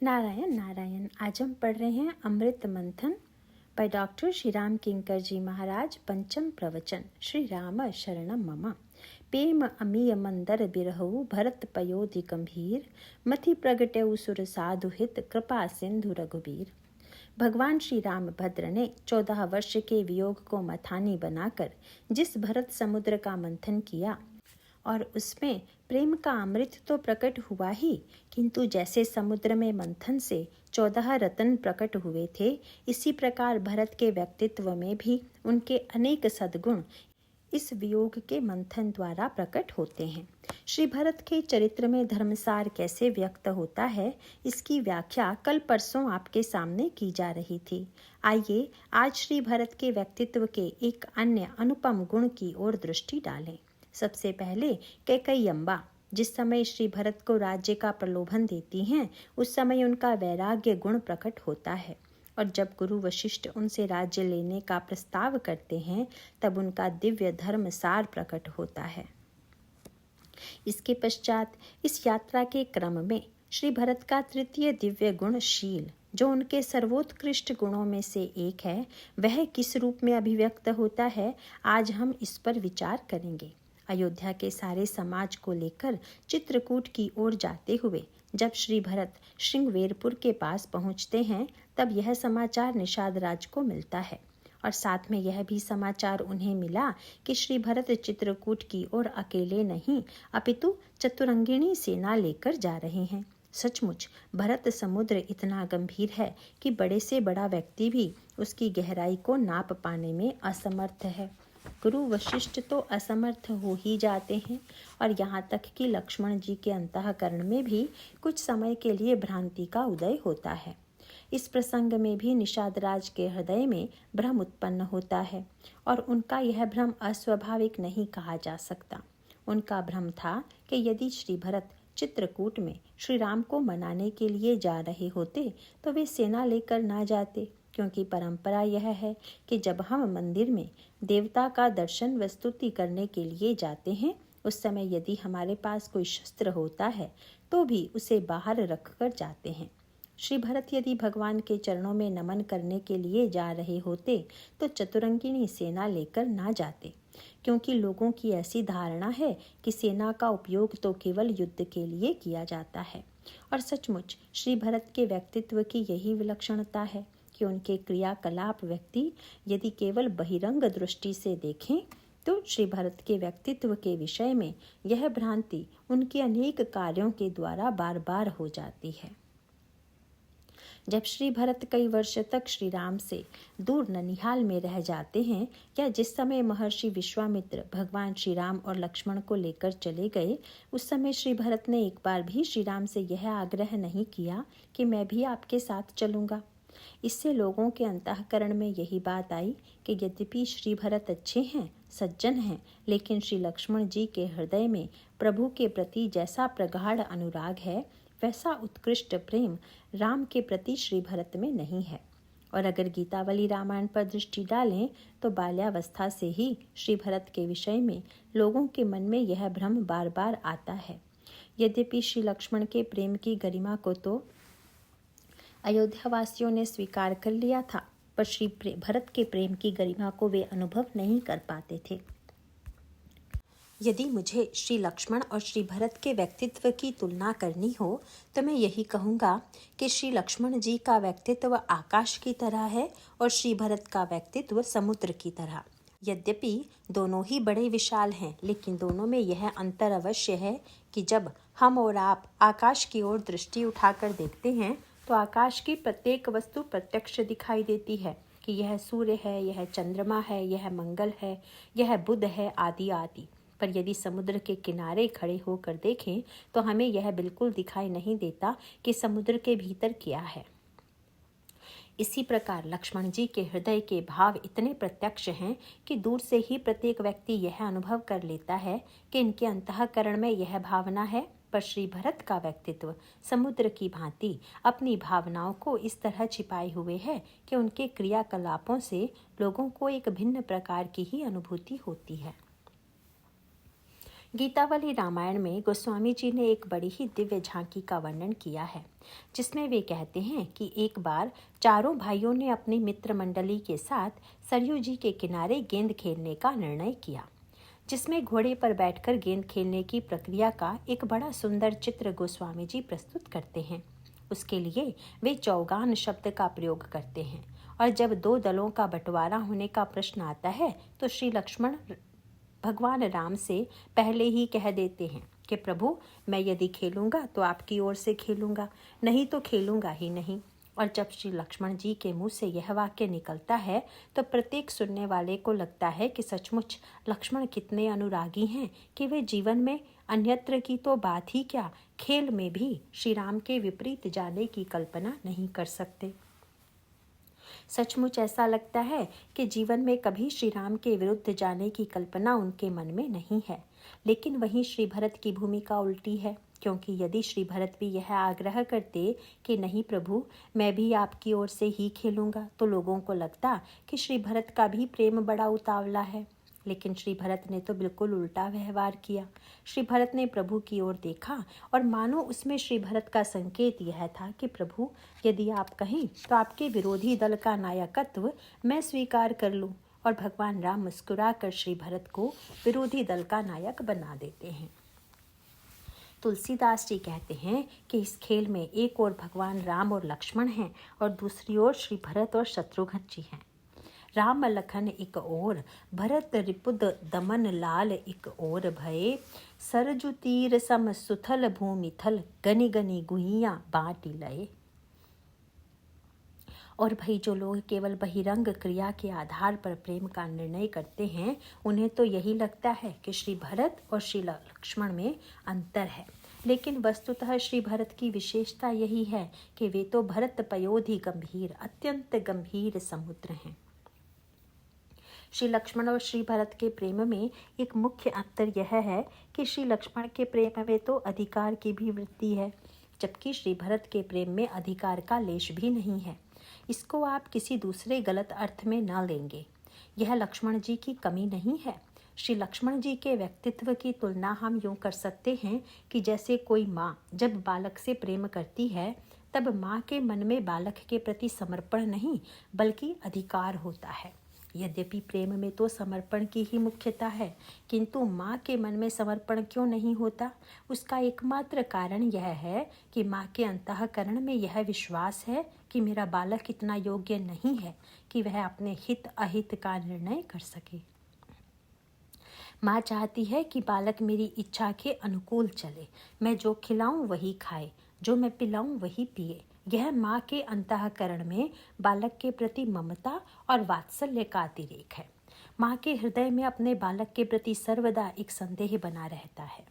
नारायण नारायण। आज हम पढ़ रहे हैं अमृत मंथन बाय डॉक्टर श्री राम किंकर जी महाराज। पंचम प्रवचन। श्री राम शरणम मम। प्रेम अमीय मंदर बिरहु भरत पयोधि गंभीर मथि प्रगटेउ सुर साधु हित कृपा सिंधु रघुबीर। भगवान श्री रामभद्र ने 14 वर्ष के वियोग को मथानी बनाकर जिस भरत समुद्र का मंथन किया और उसमें प्रेम का अमृत तो प्रकट हुआ ही, किंतु जैसे समुद्र में मंथन से 14 रत्न प्रकट हुए थे, इसी प्रकार भरत के व्यक्तित्व में भी उनके अनेक सद्गुण इस वियोग के मंथन द्वारा प्रकट होते हैं। श्री भरत के चरित्र में धर्मसार कैसे व्यक्त होता है, इसकी व्याख्या कल परसों आपके सामने की जा रही थी। आइए आज श्री भरत के व्यक्तित्व के एक अन्य अनुपम गुण की ओर दृष्टि डालें। सबसे पहले कैकेयी अम्बा जिस समय श्री भरत को राज्य का प्रलोभन देती हैं, उस समय उनका वैराग्य गुण प्रकट होता है, और जब गुरु वशिष्ठ उनसे राज्य लेने का प्रस्ताव करते हैं, तब उनका दिव्य धर्म सार प्रकट होता है। इसके पश्चात इस यात्रा के क्रम में श्री भरत का तृतीय दिव्य गुण शील, जो उनके सर्वोत्कृष्ट गुणों में से एक है, वह किस रूप में अभिव्यक्त होता है, आज हम इस पर विचार करेंगे। अयोध्या के सारे समाज को लेकर चित्रकूट की ओर जाते हुए जब श्री भरत श्रृंगवेरपुर के पास पहुंचते हैं, तब यह समाचार निषाद राज को मिलता है, और साथ में यह भी समाचार उन्हें मिला कि श्री भरत चित्रकूट की ओर अकेले नहीं अपितु चतुरंगिणी सेना लेकर जा रहे हैं। सचमुच भरत समुद्र इतना गंभीर है कि बड़े से बड़ा व्यक्ति भी उसकी गहराई को नाप पाने में असमर्थ है। गुरु वशिष्ठ तो असमर्थ हो ही जाते हैं, और यहाँ तक कि लक्ष्मण जी के अंतःकरण में भी कुछ समय के लिए भ्रांति का उदय होता है। इस प्रसंग में भी निषाद राज के हृदय में भ्रम उत्पन्न होता है, और उनका यह भ्रम अस्वाभाविक नहीं कहा जा सकता। उनका भ्रम था कि यदि श्री भरत चित्रकूट में श्री राम को मनाने के लिए जा रहे होते, तो वे सेना लेकर ना जाते, क्योंकि परंपरा यह है कि जब हम मंदिर में देवता का दर्शन व स्तुति करने के लिए जाते हैं, उस समय यदि हमारे पास कोई शस्त्र होता है तो भी उसे बाहर रखकर जाते हैं। श्री भरत यदि भगवान के चरणों में नमन करने के लिए जा रहे होते तो चतुरंगिणी सेना लेकर ना जाते, क्योंकि लोगों की ऐसी धारणा है कि सेना का उपयोग तो केवल युद्ध के लिए किया जाता है। और सचमुच श्री भरत के व्यक्तित्व की यही विलक्षणता है कि उनके क्रियाकलाप व्यक्ति यदि केवल बहिरंग दृष्टि से देखें, तो श्री भरत के व्यक्तित्व के विषय में यह भ्रांति उनके अनेक कार्यों के द्वारा बार बार हो जाती है। जब श्री भरत कई वर्ष तक श्री राम से दूर ननिहाल में रह जाते हैं, या जिस समय महर्षि विश्वामित्र भगवान श्री राम और लक्ष्मण को लेकर चले गए, उस समय श्री भरत ने एक बार भी श्री राम से यह आग्रह नहीं किया कि मैं भी आपके साथ चलूंगा। इससे लोगों के अंतःकरण में यही बात आई कि यद्यपि श्री भरत अच्छे हैं, सज्जन हैं, लेकिन श्री लक्ष्मण जी के हृदय में प्रभु के प्रति जैसा प्रगाढ़ अनुराग है, वैसा उत्कृष्ट प्रेम राम के प्रति श्री भरत में नहीं है। और अगर गीतावली रामायण पर दृष्टि डालें, तो बाल्यावस्था से ही श्री भरत के विषय में लोगों के मन में यह भ्रम बार बार आता है। यद्यपि श्री लक्ष्मण के प्रेम की गरिमा को तो अयोध्या वासियों ने स्वीकार कर लिया था, पर श्री भरत के प्रेम की गरिमा को वे अनुभव नहीं कर पाते थे। यदि मुझे श्री लक्ष्मण और श्री भरत के व्यक्तित्व की तुलना करनी हो, तो मैं यही कहूँगा कि श्री लक्ष्मण जी का व्यक्तित्व आकाश की तरह है और श्री भरत का व्यक्तित्व समुद्र की तरह। यद्यपि दोनों ही बड़े विशाल हैं, लेकिन दोनों में यह अंतर अवश्य है कि जब हम और आप आकाश की ओर दृष्टि उठाकर देखते हैं, तो आकाश की प्रत्येक वस्तु प्रत्यक्ष दिखाई देती है कि यह सूर्य है, यह चंद्रमा है, यह मंगल है, यह बुध है, आदि आदि। पर यदि समुद्र के किनारे खड़े होकर देखें, तो हमें यह बिल्कुल दिखाई नहीं देता कि समुद्र के भीतर क्या है। इसी प्रकार लक्ष्मण जी के हृदय के भाव इतने प्रत्यक्ष हैं कि दूर से ही प्रत्येक व्यक्ति यह अनुभव कर लेता है कि इनके अंतःकरण में यह भावना है। पर श्री भरत का व्यक्तित्व समुद्र की भांति अपनी भावनाओं को इस तरह छिपाए हुए है कि उनके क्रियाकलापों से लोगों को एक भिन्न प्रकार की ही अनुभूति होती है। गीतावली रामायण में गोस्वामी जी ने एक बड़ी ही दिव्य झांकी का वर्णन किया है, जिसमें वे कहते हैं कि एक बार चारों भाइयों ने अपनी मित्र मंडली के साथ सरयू जी के किनारे गेंद खेलने का निर्णय किया, जिसमें घोड़े पर बैठकर गेंद खेलने की प्रक्रिया का एक बड़ा सुंदर चित्र गोस्वामी जी प्रस्तुत करते हैं। उसके लिए वे चौगान शब्द का प्रयोग करते हैं, और जब दो दलों का बंटवारा होने का प्रश्न आता है तो श्री लक्ष्मण भगवान राम से पहले ही कह देते हैं कि प्रभु, मैं यदि खेलूंगा तो आपकी ओर से खेलूंगा, नहीं तो खेलूंगा ही नहीं। और जब श्री लक्ष्मण जी के मुंह से यह वाक्य निकलता है तो प्रत्येक सुनने वाले को लगता है कि सचमुच लक्ष्मण कितने अनुरागी हैं कि वे जीवन में अन्यत्र की तो बात ही क्या, खेल में भी श्री राम के विपरीत जाने की कल्पना नहीं कर सकते। सचमुच ऐसा लगता है कि जीवन में कभी श्री राम के विरुद्ध जाने की कल्पना उनके मन में नहीं है। लेकिन वहीं श्री भरत की भूमिका उल्टी है, क्योंकि यदि श्री भरत भी यह आग्रह करते कि नहीं प्रभु, मैं भी आपकी ओर से ही खेलूंगा, तो लोगों को लगता कि श्री भरत का भी प्रेम बड़ा उतावला है। लेकिन श्री भरत ने तो बिल्कुल उल्टा व्यवहार किया। श्री भरत ने प्रभु की ओर देखा और मानो उसमें श्री भरत का संकेत यह था कि प्रभु, यदि आप कहें तो आपके विरोधी दल का नायकत्व मैं स्वीकार कर लूं। और भगवान राम मुस्कुराकर श्री भरत को विरोधी दल का नायक बना देते हैं। तुलसीदास जी कहते हैं कि इस खेल में एक ओर भगवान राम और लक्ष्मण हैं और दूसरी ओर श्री भरत और शत्रुघ्न जी हैं। राम लखन एक ओर, भरत रिपुद दमन लाल एक ओर भये, सरजु तीर सम सुथल भूमि थल, गनि गनि गुहिया बाटी लये। और भाई, जो लोग केवल बहिरंग क्रिया के आधार पर प्रेम का निर्णय करते हैं, उन्हें तो यही लगता है कि श्री भरत और श्री लक्ष्मण में अंतर है। लेकिन वस्तुतः श्री भरत की विशेषता यही है कि वे तो भरत पयोधि गंभीर, अत्यंत गंभीर समुद्र हैं। श्री लक्ष्मण और श्री भरत के प्रेम में एक मुख्य अंतर यह है कि श्री लक्ष्मण के प्रेम में तो अधिकार की भी वृत्ति है, जबकि श्री भरत के प्रेम में अधिकार का लेश भी नहीं है। इसको आप किसी दूसरे गलत अर्थ में न लेंगे। यह लक्ष्मण जी की कमी नहीं है। श्री लक्ष्मण जी के व्यक्तित्व की तुलना हम यूं कर सकते हैं कि जैसे कोई माँ जब बालक से प्रेम करती है, तब माँ के मन में बालक के प्रति समर्पण नहीं बल्कि अधिकार होता है। यद्यपि प्रेम में तो समर्पण की ही मुख्यता है, किंतु माँ के मन में समर्पण क्यों नहीं होता? उसका एकमात्र कारण यह है कि माँ के अंतःकरण में यह विश्वास है कि मेरा बालक इतना योग्य नहीं है कि वह अपने हित अहित का निर्णय कर सके। माँ चाहती है कि बालक मेरी इच्छा के अनुकूल चले, मैं जो खिलाऊं वही खाए, जो मैं पिलाऊं वही पिए। यह माँ के अंतःकरण में बालक के प्रति ममता और वात्सल्य का अतिरेक है। माँ के हृदय में अपने बालक के प्रति सर्वदा एक संदेह बना रहता है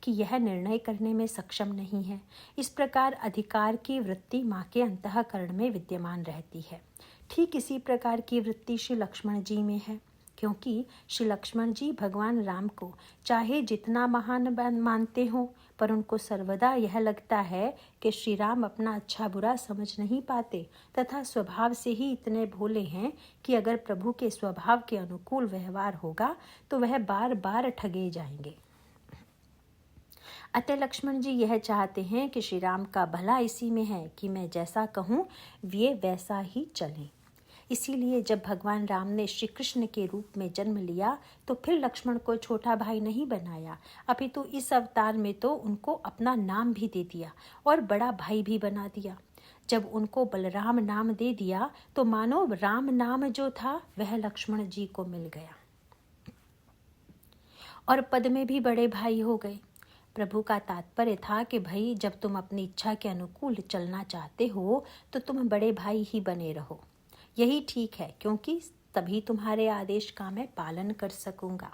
कि यह निर्णय करने में सक्षम नहीं है। इस प्रकार अधिकार की वृत्ति माँ के अंतःकरण में विद्यमान रहती है। ठीक इसी प्रकार की वृत्ति श्री लक्ष्मण जी में है, क्योंकि श्री लक्ष्मण जी भगवान राम को चाहे जितना महान मानते हों, पर उनको सर्वदा यह लगता है कि श्री राम अपना अच्छा बुरा समझ नहीं पाते तथा स्वभाव से ही इतने भोले हैं कि अगर प्रभु के स्वभाव के अनुकूल व्यवहार होगा तो वह बार बार ठगे जाएंगे। अतः लक्ष्मण जी यह चाहते हैं कि श्री राम का भला इसी में है कि मैं जैसा कहूँ वे वैसा ही चलें। इसीलिए जब भगवान राम ने श्री कृष्ण के रूप में जन्म लिया तो फिर लक्ष्मण को छोटा भाई नहीं बनाया, अपितु इस अवतार में तो उनको अपना नाम भी दे दिया और बड़ा भाई भी बना दिया। जब उनको बलराम नाम दे दिया तो मानो राम नाम जो था वह लक्ष्मण जी को मिल गया और पद में भी बड़े भाई हो गए। प्रभु का तात्पर्य था कि भाई, जब तुम अपनी इच्छा के अनुकूल चलना चाहते हो तो तुम बड़े भाई ही बने रहो। यही ठीक है, क्योंकि तभी तुम्हारे आदेश का मैं पालन कर सकूंगा।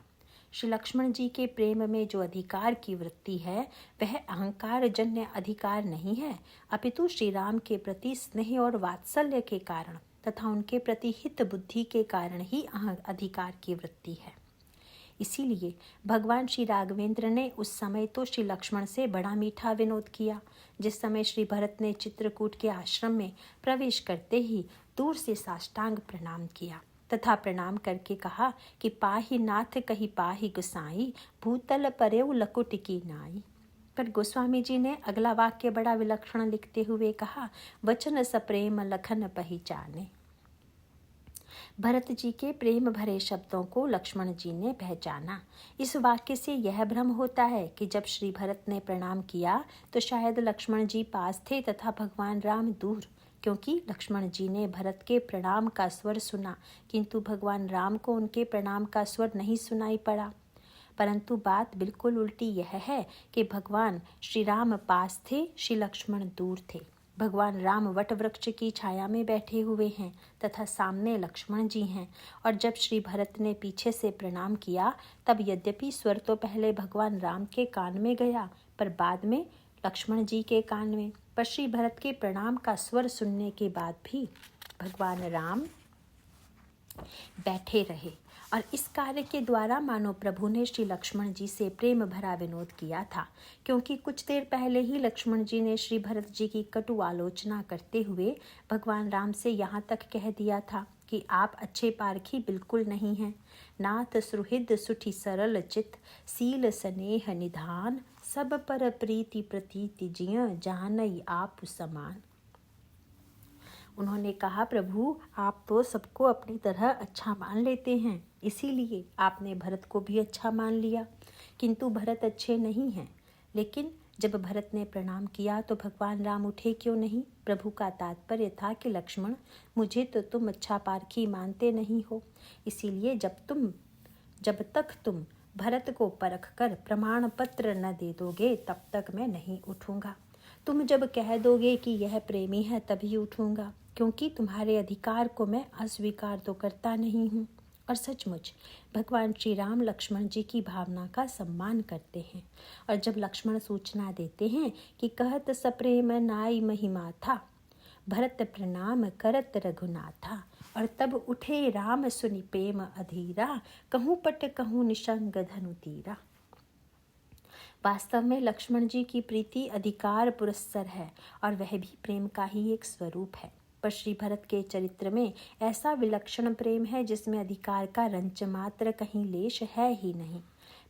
श्री लक्ष्मण जी के प्रेम में जो अधिकार की वृत्ति है वह अहंकार जन्य अधिकार नहीं है, अपितु श्री राम के प्रति स्नेह और वात्सल्य के कारण तथा उनके प्रति हित बुद्धि के कारण ही अधिकार की वृत्ति है। इसीलिए भगवान श्री राघवेंद्र ने उस समय तो श्री लक्ष्मण से बड़ा मीठा विनोद किया। जिस समय श्री भरत ने चित्रकूट के आश्रम में प्रवेश करते ही दूर से साष्टांग प्रणाम किया तथा प्रणाम करके कहा कि पाहि नाथ कही पाहि गोसाई, भूतल परेउ लकुट की नाई। पर गोस्वामी जी ने अगला वाक्य बड़ा विलक्षण लिखते हुए कहा, वचन सप्रेम लखन पहचाने। भरत जी के प्रेम भरे शब्दों को लक्ष्मण जी ने पहचाना। इस वाक्य से यह भ्रम होता है कि जब श्री भरत ने प्रणाम किया तो शायद लक्ष्मण जी पास थे तथा भगवान राम दूर, क्योंकि लक्ष्मण जी ने भरत के प्रणाम का स्वर सुना किंतु भगवान राम को उनके प्रणाम का स्वर नहीं सुनाई पड़ा। परंतु बात बिल्कुल उल्टी यह है कि भगवान श्री राम पास थे, श्री लक्ष्मण दूर थे। भगवान राम वट वृक्ष की छाया में बैठे हुए हैं तथा सामने लक्ष्मण जी हैं, और जब श्री भरत ने पीछे से प्रणाम किया तब यद्यपि स्वर तो पहले भगवान राम के कान में गया पर बाद में लक्ष्मण जी के कान में। पर श्री भरत के प्रणाम का स्वर सुनने के बाद भी भगवान राम बैठे रहे, और इस कार्य के द्वारा मानो प्रभु ने श्री लक्ष्मण जी से प्रेम भरा विनोद किया था, क्योंकि कुछ देर पहले ही लक्ष्मण जी ने श्री भरत जी की कटु आलोचना करते हुए भगवान राम से यहाँ तक कह दिया था कि आप अच्छे पारखी बिल्कुल नहीं हैं। नाथ सुहृद सुठि सरल चित, सील स्नेह निधान, सब पर प्रीति प्रतीति जिय, जानई आप समान। उन्होंने कहा, प्रभु आप तो सबको अपनी तरह अच्छा मान लेते हैं, इसीलिए आपने भरत को भी अच्छा मान लिया, किंतु भरत अच्छे नहीं हैं। लेकिन जब भरत ने प्रणाम किया तो भगवान राम उठे क्यों नहीं? प्रभु का तात्पर्य था कि लक्ष्मण, मुझे तो तुम अच्छा पारखी मानते नहीं हो, इसीलिए जब तक तुम भरत को परख कर प्रमाण पत्र न दे दोगे तब तक मैं नहीं उठूंगा। तुम जब कह दोगे कि यह प्रेमी है तभी उठूंगा, क्योंकि तुम्हारे अधिकार को मैं अस्वीकार तो करता नहीं हूँ। और सचमुच भगवान श्री राम लक्ष्मण जी की भावना का सम्मान करते हैं, और जब लक्ष्मण सूचना देते हैं कि कहत सप्रेम नाई महिमा था, भरत प्रणाम करत रघुनाथा, और तब उठे राम सुनि प्रेम अधीरा, कहूँ पट कहूँ निशंग धनु तीरा। वास्तव में लक्ष्मण जी की प्रीति अधिकार पुरस्सर है और वह भी प्रेम का ही एक स्वरूप है। पर श्री भरत के चरित्र में ऐसा विलक्षण प्रेम है जिसमें अधिकार का रंच मात्र कहीं लेश है ही नहीं।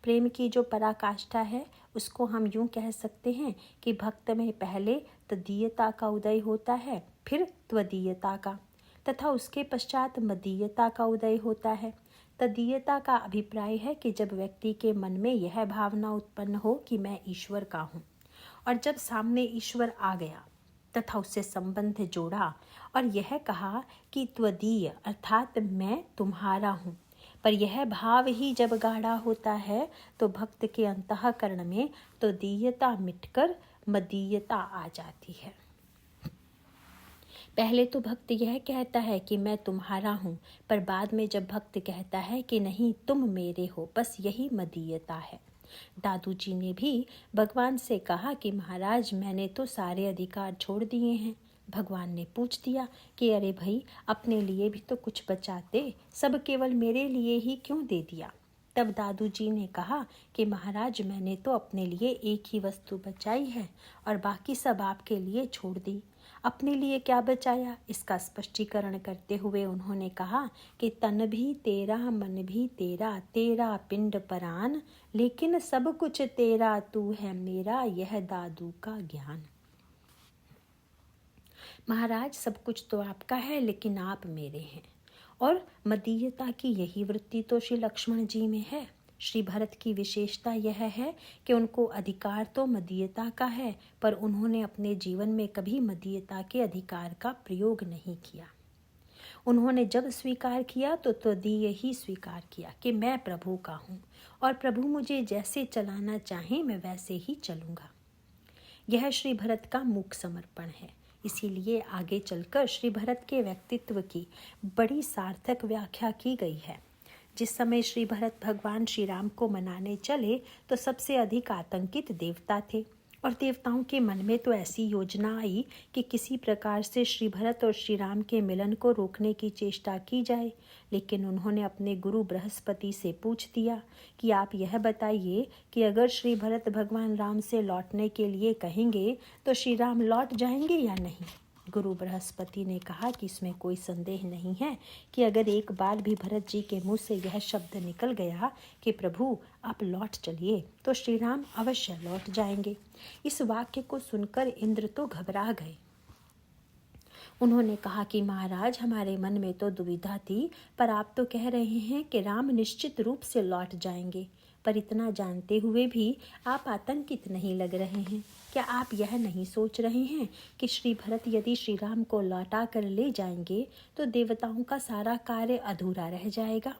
प्रेम की जो पराकाष्ठा है उसको हम यूं कह सकते हैं कि भक्त में पहले तदीयता का उदय होता है, फिर त्वदीयता का, तथा उसके पश्चात मदीयता का उदय होता है। तदीयता का अभिप्राय है कि जब व्यक्ति के मन में यह भावना उत्पन्न हो कि मैं ईश्वर का हूँ, और जब सामने ईश्वर आ गया तथा उससे संबंध जोड़ा और यह कहा कि त्वदीय अर्थात मैं तुम्हारा हूँ, पर यह भाव ही जब गाढ़ा होता है तो भक्त के अंतःकरण में त्वदीयता मिटकर मदीयता आ जाती है। पहले तो भक्त यह कहता है कि मैं तुम्हारा हूँ, पर बाद में जब भक्त कहता है कि नहीं तुम मेरे हो, बस यही मदीयता है। दादू जी ने भी भगवान से कहा कि महाराज मैंने तो सारे अधिकार छोड़ दिए हैं। भगवान ने पूछ दिया कि अरे भाई अपने लिए भी तो कुछ बचाते, सब केवल मेरे लिए ही क्यों दे दिया? तब दादू जी ने कहा कि महाराज मैंने तो अपने लिए एक ही वस्तु बचाई है और बाकी सब आपके लिए छोड़ दी। अपने लिए क्या बचाया, इसका स्पष्टीकरण करते हुए उन्होंने कहा कि तन भी तेरा, मन भी तेरा, तेरा पिंड परान, लेकिन सब कुछ तेरा, तू है मेरा, यह दादू का ज्ञान। महाराज सब कुछ तो आपका है लेकिन आप मेरे हैं। और मदीयता की यही वृत्ति तो श्री लक्ष्मण जी में है। श्री भरत की विशेषता यह है कि उनको अधिकार तो मदीयता का है, पर उन्होंने अपने जीवन में कभी मदीयता के अधिकार का प्रयोग नहीं किया। उन्होंने जब स्वीकार किया तो तदीय ही स्वीकार किया कि मैं प्रभु का हूँ और प्रभु मुझे जैसे चलाना चाहे मैं वैसे ही चलूँगा। यह श्री भरत का मूक समर्पण है। इसीलिए आगे चलकर श्री भरत के व्यक्तित्व की बड़ी सार्थक व्याख्या की गई है। जिस समय श्री भरत भगवान श्री राम को मनाने चले तो सबसे अधिक आतंकित देवता थे, और देवताओं के मन में तो ऐसी योजना आई कि किसी प्रकार से श्री भरत और श्री राम के मिलन को रोकने की चेष्टा की जाए। लेकिन उन्होंने अपने गुरु बृहस्पति से पूछ दिया कि आप यह बताइए कि अगर श्री भरत भगवान राम से लौटने के लिए कहेंगे तो श्री राम लौट जाएंगे या नहीं। गुरु बृहस्पति ने कहा कि इसमें कोई संदेह नहीं है कि अगर एक बार भी भरत जी के मुंह से यह शब्द निकल गया कि प्रभु आप लौट चलिए, तो श्री राम अवश्य लौट जाएंगे। इस वाक्य को सुनकर इंद्र तो घबरा गए। उन्होंने कहा कि महाराज, हमारे मन में तो दुविधा थी, पर आप तो कह रहे हैं कि राम निश्चित रूप से लौट जाएंगे। पर इतना जानते हुए भी आप आतंकित नहीं लग रहे हैं। क्या आप यह नहीं सोच रहे हैं कि श्री भरत यदि श्री राम को लौटा कर ले जाएंगे तो देवताओं का सारा कार्य अधूरा रह जाएगा?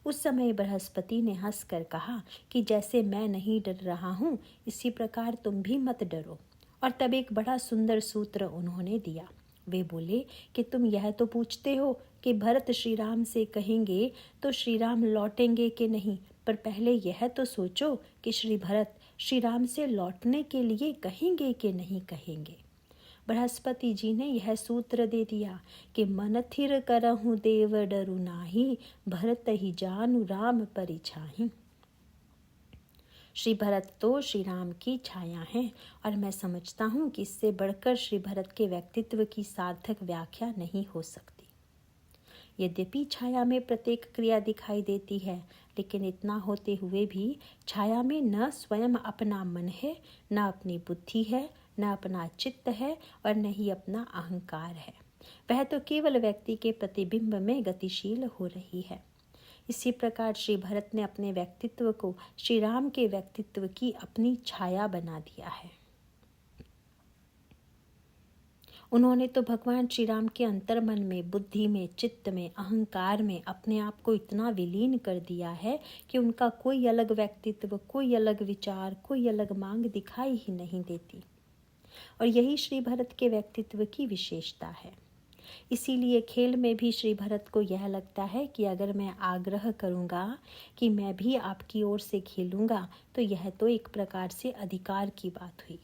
उस समय बृहस्पति ने हंसकर कहा कि जैसे मैं नहीं डर रहा हूँ, इसी प्रकार तुम भी मत डरो। और तब एक बड़ा सुंदर सूत्र उन्होंने दिया। वे बोले कि तुम यह तो पूछते हो कि भरत श्री राम से कहेंगे तो श्री राम लौटेंगे कि नहीं, पर पहले यह तो सोचो कि श्री भरत श्री राम से लौटने के लिए कहेंगे कि नहीं कहेंगे। बृहस्पति जी ने यह सूत्र दे दिया कि मन थिर करहु देव डरु नाही, भरत ही जानु राम परिछाहि। श्री भरत तो श्री राम की छाया हैं और मैं समझता हूँ कि इससे बढ़कर श्री भरत के व्यक्तित्व की सार्थक व्याख्या नहीं हो सकती। यद्यपि छाया में प्रत्येक क्रिया दिखाई देती है, लेकिन इतना होते हुए भी छाया में न स्वयं अपना मन है, न अपनी बुद्धि है, न अपना चित्त है और न ही अपना अहंकार है। वह तो केवल व्यक्ति के प्रतिबिंब में गतिशील हो रही है। इसी प्रकार श्री भरत ने अपने व्यक्तित्व को श्री राम के व्यक्तित्व की अपनी छाया बना दिया है। उन्होंने तो भगवान श्री राम के अंतर्मन में, बुद्धि में, चित्त में, अहंकार में अपने आप को इतना विलीन कर दिया है कि उनका कोई अलग व्यक्तित्व, कोई अलग विचार, कोई अलग मांग दिखाई ही नहीं देती। और यही श्री भरत के व्यक्तित्व की विशेषता है। इसीलिए खेल में भी श्री भरत को यह लगता है कि अगर मैं आग्रह करूँगा कि मैं भी आपकी ओर से खेलूँगा तो यह तो एक प्रकार से अधिकार की बात हुई।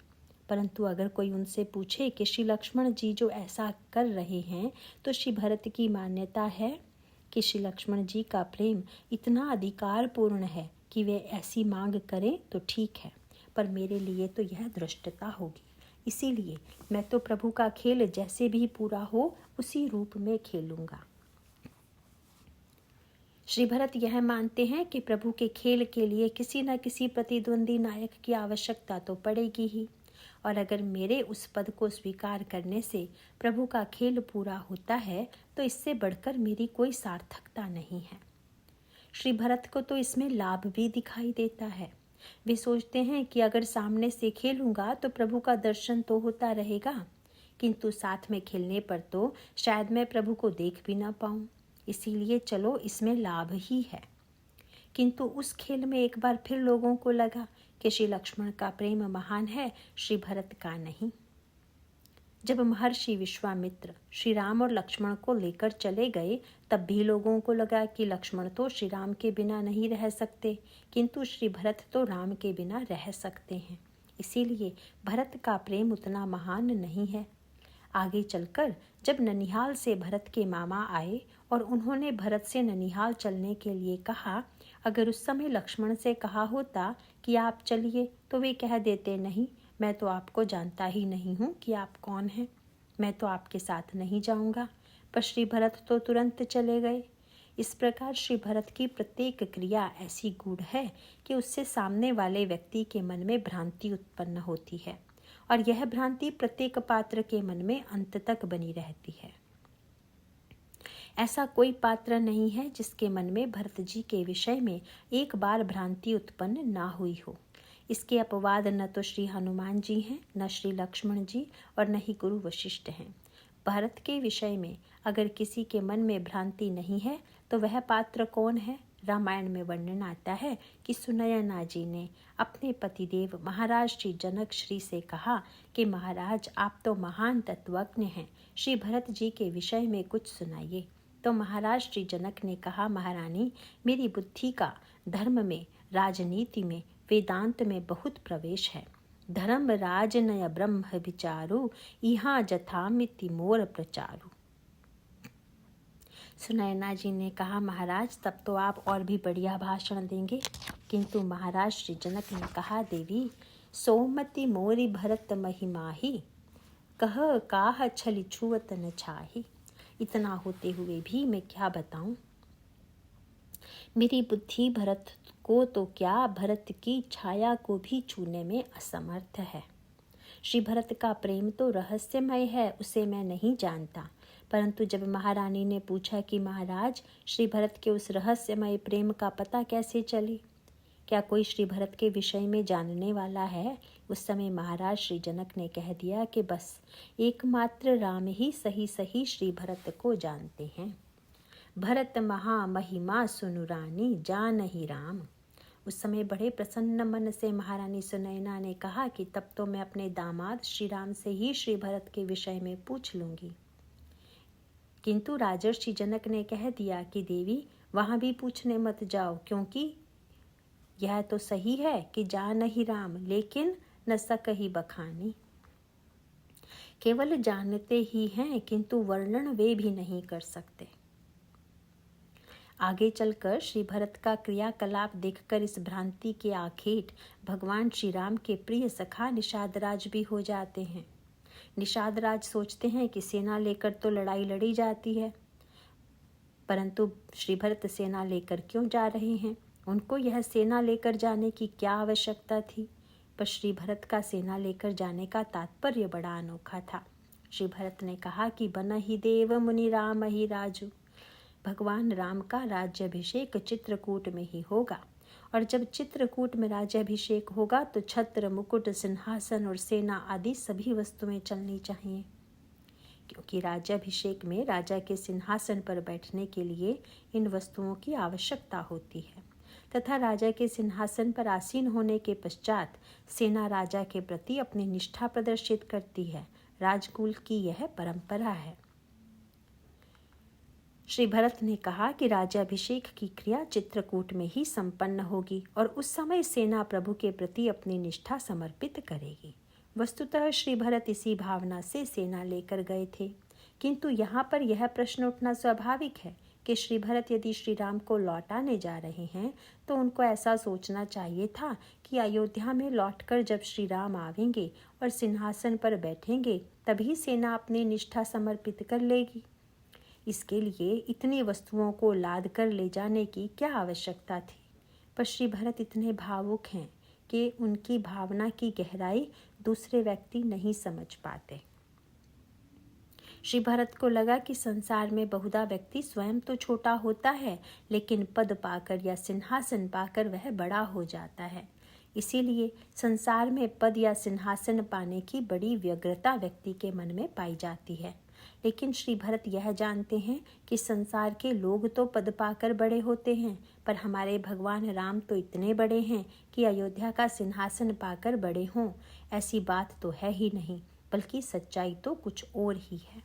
परंतु अगर कोई उनसे पूछे कि श्री लक्ष्मण जी जो ऐसा कर रहे हैं, तो श्री भरत की मान्यता है कि श्री लक्ष्मण जी का प्रेम इतना अधिकारपूर्ण है कि वे ऐसी मांग करें तो ठीक है, पर मेरे लिए तो यह धृष्टता होगी। इसीलिए मैं तो प्रभु का खेल जैसे भी पूरा हो उसी रूप में खेलूंगा। श्री भरत यह मानते हैं कि प्रभु के खेल के लिए किसी न किसी प्रतिद्वंदी नायक की आवश्यकता तो पड़ेगी ही, और अगर मेरे उस पद को स्वीकार करने से प्रभु का खेल पूरा होता है तो इससे बढ़कर मेरी कोई सार्थकता नहीं है। श्री भरत को तो इसमें लाभ भी दिखाई देता है। वे सोचते हैं कि अगर सामने से खेलूंगा तो प्रभु का दर्शन तो होता रहेगा, किंतु साथ में खेलने पर तो शायद मैं प्रभु को देख भी ना पाऊं। इसीलिए चलो इसमें लाभ ही है। किंतु उस खेल में एक बार फिर लोगों को लगा कि श्री लक्ष्मण का प्रेम महान है, श्री भरत का नहीं। जब महर्षि विश्वामित्र श्री राम और लक्ष्मण को लेकर चले गए, तब भी लोगों को लगा कि लक्ष्मण तो श्री राम के बिना नहीं रह सकते, किंतु श्री भरत तो राम के बिना रह सकते हैं। इसीलिए भरत का प्रेम उतना महान नहीं है। आगे चलकर जब ननिहाल से भरत के मामा आए और उन्होंने भरत से ननिहाल चलने के लिए कहा, अगर उस समय लक्ष्मण से कहा होता कि आप चलिए तो वे कह देते, नहीं, मैं तो आपको जानता ही नहीं हूँ कि आप कौन हैं, मैं तो आपके साथ नहीं जाऊँगा। पर श्री भरत तो तुरंत चले गए। इस प्रकार श्री भरत की प्रत्येक क्रिया ऐसी गूढ़ है कि उससे सामने वाले व्यक्ति के मन में भ्रांति उत्पन्न होती है, और यह भ्रांति प्रत्येक पात्र के मन में अंत तक बनी रहती है। ऐसा कोई पात्र नहीं है जिसके मन में भरत जी के विषय में एक बार भ्रांति उत्पन्न ना हुई हो। इसके अपवाद न तो श्री हनुमान जी हैं, न श्री लक्ष्मण जी और न ही गुरु वशिष्ठ हैं। भरत के विषय में अगर किसी के मन में भ्रांति नहीं है तो वह पात्र कौन है? रामायण में वर्णन आता है कि सुनयना जी ने अपने पतिदेव महाराज श्री जनक श्री से कहा कि महाराज आप तो महान तत्वज्ञ हैं, श्री भरत जी के विषय में कुछ सुनाइए। तो महाराज श्री जनक ने कहा, महारानी, मेरी बुद्धि का धर्म में, राजनीति में, वेदांत में बहुत प्रवेश है। धर्म राजनय ब्रह्म विचारु, यहाँ जथामिति मोर प्रचारु। सुनैना जी ने कहा, महाराज तब तो आप और भी बढ़िया भाषण देंगे। किंतु महाराज श्री जनक ने कहा, देवी, सोमति मोरी भरत महिमाही, कह काह छलि छुअत न छाही। इतना होते हुए भी मैं क्या बताऊं। मेरी बुद्धि भरत को तो क्या, भरत की छाया को भी छूने में असमर्थ है। श्री भरत का प्रेम तो रहस्यमय है, उसे मैं नहीं जानता। परंतु जब महारानी ने पूछा कि महाराज, श्री भरत के उस रहस्यमय प्रेम का पता कैसे चले, क्या कोई श्री भरत के विषय में जानने वाला है, उस समय महाराज श्री जनक ने कह दिया कि बस एकमात्र राम ही सही सही श्री भरत को जानते हैं। भरत महा महिमा सुनु रानी, जानहि राम। उस समय बड़े प्रसन्न मन से महारानी सुनैना ने कहा कि तब तो मैं अपने दामाद श्री राम से ही श्री भरत के विषय में पूछ लूंगी। किंतु राजर्षि जनक ने कह दिया कि देवी, वहां भी पूछने मत जाओ, क्योंकि यह तो सही है कि जानहि राम, लेकिन न सकहि बखानी। केवल जानते ही हैं, किंतु वर्णन वे भी नहीं कर सकते। आगे चलकर श्री भरत का क्रियाकलाप देखकर इस भ्रांति के आखेट भगवान श्री राम के प्रिय सखा निषाद राज भी हो जाते हैं। निषाद राज सोचते हैं कि सेना लेकर तो लड़ाई लड़ी जाती है, परंतु श्री भरत सेना लेकर क्यों जा रहे हैं, उनको यह सेना लेकर जाने की क्या आवश्यकता थी। पर श्री भरत का सेना लेकर जाने का तात्पर्य बड़ा अनोखा था। श्री भरत ने कहा कि बनहि देव मुनि राम ही राजू। भगवान राम का राज्याभिषेक चित्रकूट में ही होगा, और जब चित्रकूट में राज्याभिषेक होगा तो छत्र, मुकुट, सिंहासन और सेना आदि सभी वस्तुएं चलनी चाहिए, क्योंकि राज्याभिषेक में राजा के सिंहासन पर बैठने के लिए इन वस्तुओं की आवश्यकता होती है, तथा राजा के सिंहासन पर आसीन होने के पश्चात सेना राजा के प्रति अपनी निष्ठा प्रदर्शित करती है। राजकुल की यह परंपरा है। श्री भरत ने कहा कि राज्याभिषेक की क्रिया चित्रकूट में ही संपन्न होगी और उस समय सेना प्रभु के प्रति अपनी निष्ठा समर्पित करेगी। वस्तुतः श्री भरत इसी भावना से सेना लेकर गए थे, किंतु यहाँ पर यह प्रश्न उठना स्वाभाविक है कि श्री भरत यदि श्री राम को लौटाने जा रहे हैं तो उनको ऐसा सोचना चाहिए था कि अयोध्या में लौटकर जब श्री राम आवेंगे और सिंहासन पर बैठेंगे तभी सेना अपनी निष्ठा समर्पित कर लेगी। इसके लिए इतनी वस्तुओं को लाद कर ले जाने की क्या आवश्यकता थी। पर श्री भरत इतने भावुक हैं कि उनकी भावना की गहराई दूसरे व्यक्ति नहीं समझ पाते। श्री भरत को लगा कि संसार में बहुधा व्यक्ति स्वयं तो छोटा होता है, लेकिन पद पाकर या सिंहासन पाकर वह बड़ा हो जाता है। इसीलिए संसार में पद या सिंहासन पाने की बड़ी व्यग्रता व्यक्ति के मन में पाई जाती है। लेकिन श्री भरत यह जानते हैं कि संसार के लोग तो पद पाकर बड़े होते हैं, पर हमारे भगवान राम तो इतने बड़े हैं कि अयोध्या का सिंहासन पाकर बड़े हों, ऐसी बात तो है ही नहीं, बल्कि सच्चाई तो कुछ और ही है।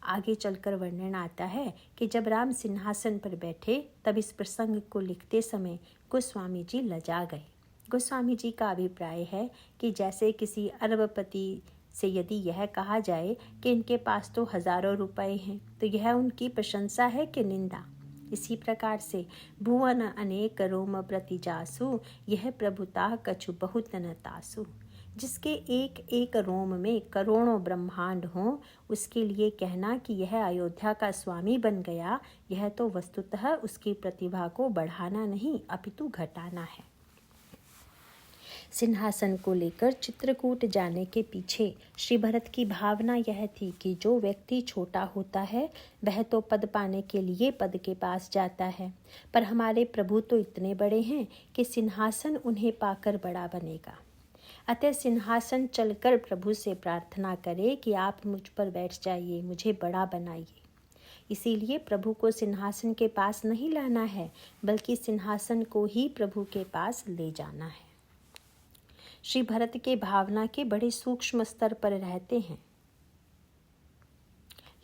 आगे चलकर वर्णन आता है कि जब राम सिंहासन पर बैठे तब इस प्रसंग को लिखते समय गोस्वामी जी लजा गए। गोस्वामी जी का अभिप्राय है कि जैसे किसी अरबपति से यदि यह कहा जाए कि इनके पास तो हजारों रुपए हैं, तो यह उनकी प्रशंसा है कि निंदा। इसी प्रकार से भुवन अनेक रोम प्रति जासु, यह प्रभुता कछु बहुत न तासु। जिसके एक एक रोम में करोड़ों ब्रह्मांड हों, उसके लिए कहना कि यह अयोध्या का स्वामी बन गया, यह तो वस्तुतः उसकी प्रतिभा को बढ़ाना नहीं अपितु घटाना है। सिंहासन को लेकर चित्रकूट जाने के पीछे श्री भरत की भावना यह थी कि जो व्यक्ति छोटा होता है वह तो पद पाने के लिए पद के पास जाता है, पर हमारे प्रभु तो इतने बड़े हैं कि सिंहासन उन्हें पाकर बड़ा बनेगा। अतः सिंहासन चलकर प्रभु से प्रार्थना करे कि आप मुझ पर बैठ जाइए, मुझे बड़ा बनाइए। इसीलिए प्रभु को सिंहासन के पास नहीं लाना है, बल्कि सिंहासन को ही प्रभु के पास ले जाना है। श्री भरत के भावना के बड़े सूक्ष्म स्तर पर रहते हैं,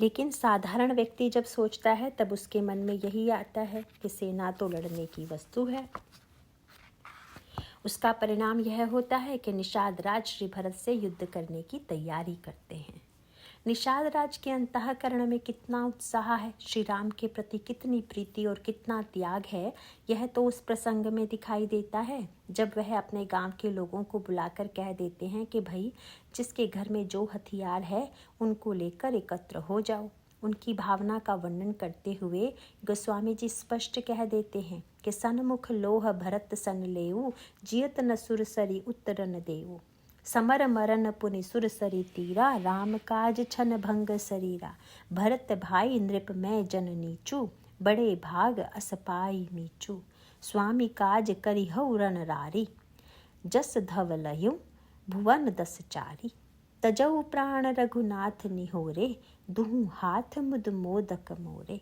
लेकिन साधारण व्यक्ति जब सोचता है तब उसके मन में यही आता है कि सेना तो लड़ने की वस्तु है। उसका परिणाम यह होता है कि निषाद राज श्री भरत से युद्ध करने की तैयारी करते हैं। निषाद राज के अंतःकरण में कितना उत्साह है, श्री राम के प्रति कितनी प्रीति और कितना त्याग है, यह तो उस प्रसंग में दिखाई देता है जब वह अपने गांव के लोगों को बुलाकर कह देते हैं कि भाई, जिसके घर में जो हथियार है उनको लेकर एकत्र हो जाओ। उनकी भावना का वर्णन करते हुए गोस्वामी जी स्पष्ट कह देते हैं कि सन्मुख लोह भरत सन लेऊ, जियत न सुरसरी उत्तरन देऊ। समर मरन पुनि सुरसरी तीरा, राम काज छन भंग शरीरा। भरत भाई नृप मैं जन नीचू, बड़े भाग असपाई नीचू। स्वामी काज करिहउ रन रारी, जस धव लयु भुवन दस चारी। तजऊ प्राण रघुनाथ निहोरे, दुहु हाथ मुद मोदक मोरे।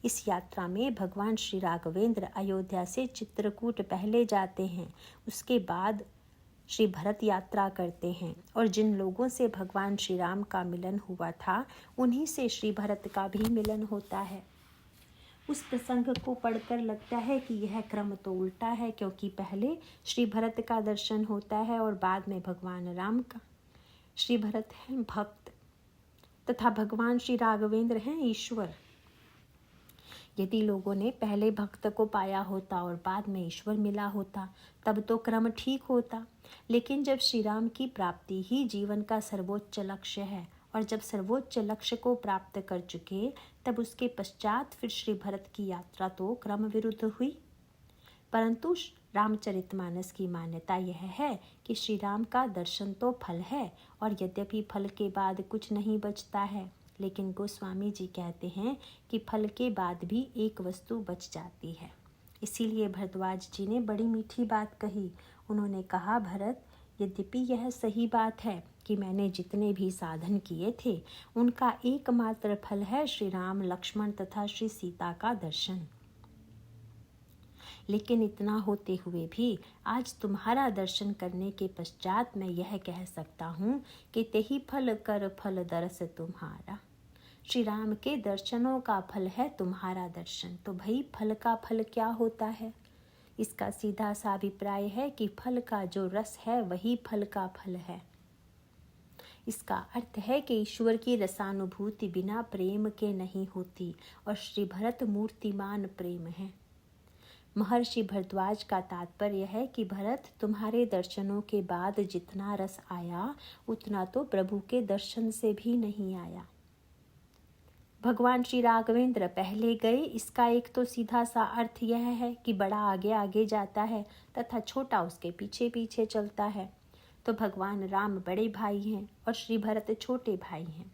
इस यात्रा में भगवान श्री राघवेंद्र अयोध्या से चित्रकूट पहले जाते हैं, उसके बाद श्री भरत यात्रा करते हैं और जिन लोगों से भगवान श्री राम का मिलन हुआ था उन्हीं से श्री भरत का भी मिलन होता है। उस प्रसंग को पढ़कर लगता है कि यह क्रम तो उल्टा है, क्योंकि पहले श्री भरत का दर्शन होता है और बाद में भगवान राम का। श्री भरत हैं भक्त तथा भगवान श्री राघवेंद्र हैं ईश्वर। यदि लोगों ने पहले भक्त को पाया होता और बाद में ईश्वर मिला होता तब तो क्रम ठीक होता, लेकिन जब श्री राम की प्राप्ति ही जीवन का सर्वोच्च लक्ष्य है और जब सर्वोच्च लक्ष्य को प्राप्त कर चुके तब उसके पश्चात फिर श्री भरत की यात्रा तो क्रम विरुद्ध हुई। परंतु रामचरितमानस की मान्यता यह है कि श्री राम का दर्शन तो फल है और यद्यपि फल के बाद कुछ नहीं बचता है, लेकिन गोस्वामी जी कहते हैं कि फल के बाद भी एक वस्तु बच जाती है। इसीलिए भरद्वाज जी ने बड़ी मीठी बात कही। उन्होंने कहा, भरत, यद्यपि यह सही बात है कि मैंने जितने भी साधन किए थे उनका एकमात्र फल है श्री राम, लक्ष्मण तथा श्री सीता का दर्शन, लेकिन इतना होते हुए भी आज तुम्हारा दर्शन करने के पश्चात मैं यह कह सकता हूँ कि तेहि फल कर फल दरस तुम्हारा। श्री राम के दर्शनों का फल है तुम्हारा दर्शन। तो भाई, फल का फल क्या होता है? इसका सीधा सा अभिप्राय है कि फल का जो रस है वही फल का फल है। इसका अर्थ है कि ईश्वर की रसानुभूति बिना प्रेम के नहीं होती और श्री भरत मूर्तिमान प्रेम है। महर्षि भरद्वाज का तात्पर्य है कि भरत, तुम्हारे दर्शनों के बाद जितना रस आया उतना तो प्रभु के दर्शन से भी नहीं आया। भगवान श्री राघवेंद्र पहले गए, इसका एक तो सीधा सा अर्थ यह है कि बड़ा आगे आगे जाता है तथा छोटा उसके पीछे पीछे चलता है। तो भगवान राम बड़े भाई हैं और श्री भरत छोटे भाई हैं,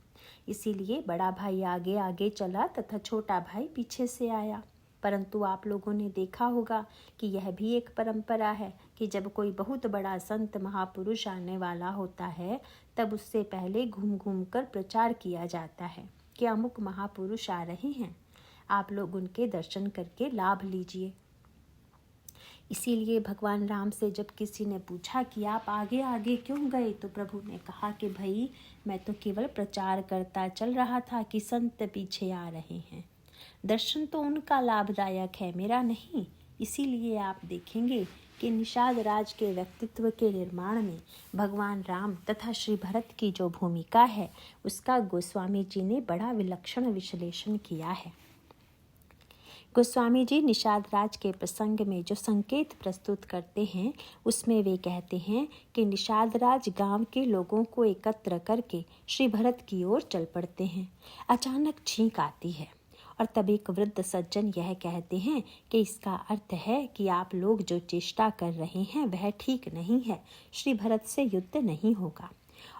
इसीलिए बड़ा भाई आगे आगे चला तथा छोटा भाई पीछे से आया। परंतु आप लोगों ने देखा होगा कि यह भी एक परंपरा है कि जब कोई बहुत बड़ा संत महापुरुष आने वाला होता है तब उससे पहले घूम घूम कर प्रचार किया जाता है कि अमुक महापुरुष आ रहे हैं, आप लोग उनके दर्शन करके लाभ लीजिए। इसीलिए भगवान राम से जब किसी ने पूछा कि आप आगे आगे क्यों गए, तो प्रभु ने कहा कि भाई, मैं तो केवल प्रचार करता चल रहा था कि संत पीछे आ रहे हैं। दर्शन तो उनका लाभदायक है, मेरा नहीं। इसीलिए आप देखेंगे कि निषाद राज के व्यक्तित्व के निर्माण में भगवान राम तथा श्री भरत की जो भूमिका है उसका गोस्वामी जी ने बड़ा विलक्षण विश्लेषण किया है। गोस्वामी जी निषाद राज के प्रसंग में जो संकेत प्रस्तुत करते हैं उसमें वे कहते हैं कि निषाद राज गांव के लोगों को एकत्र करके श्री भरत की ओर चल पड़ते हैं। अचानक छींक आती है और तब एक वृद्ध सज्जन यह कहते हैं कि इसका अर्थ है कि आप लोग जो चेष्टा कर रहे हैं वह ठीक नहीं है, श्री भरत से युद्ध नहीं होगा।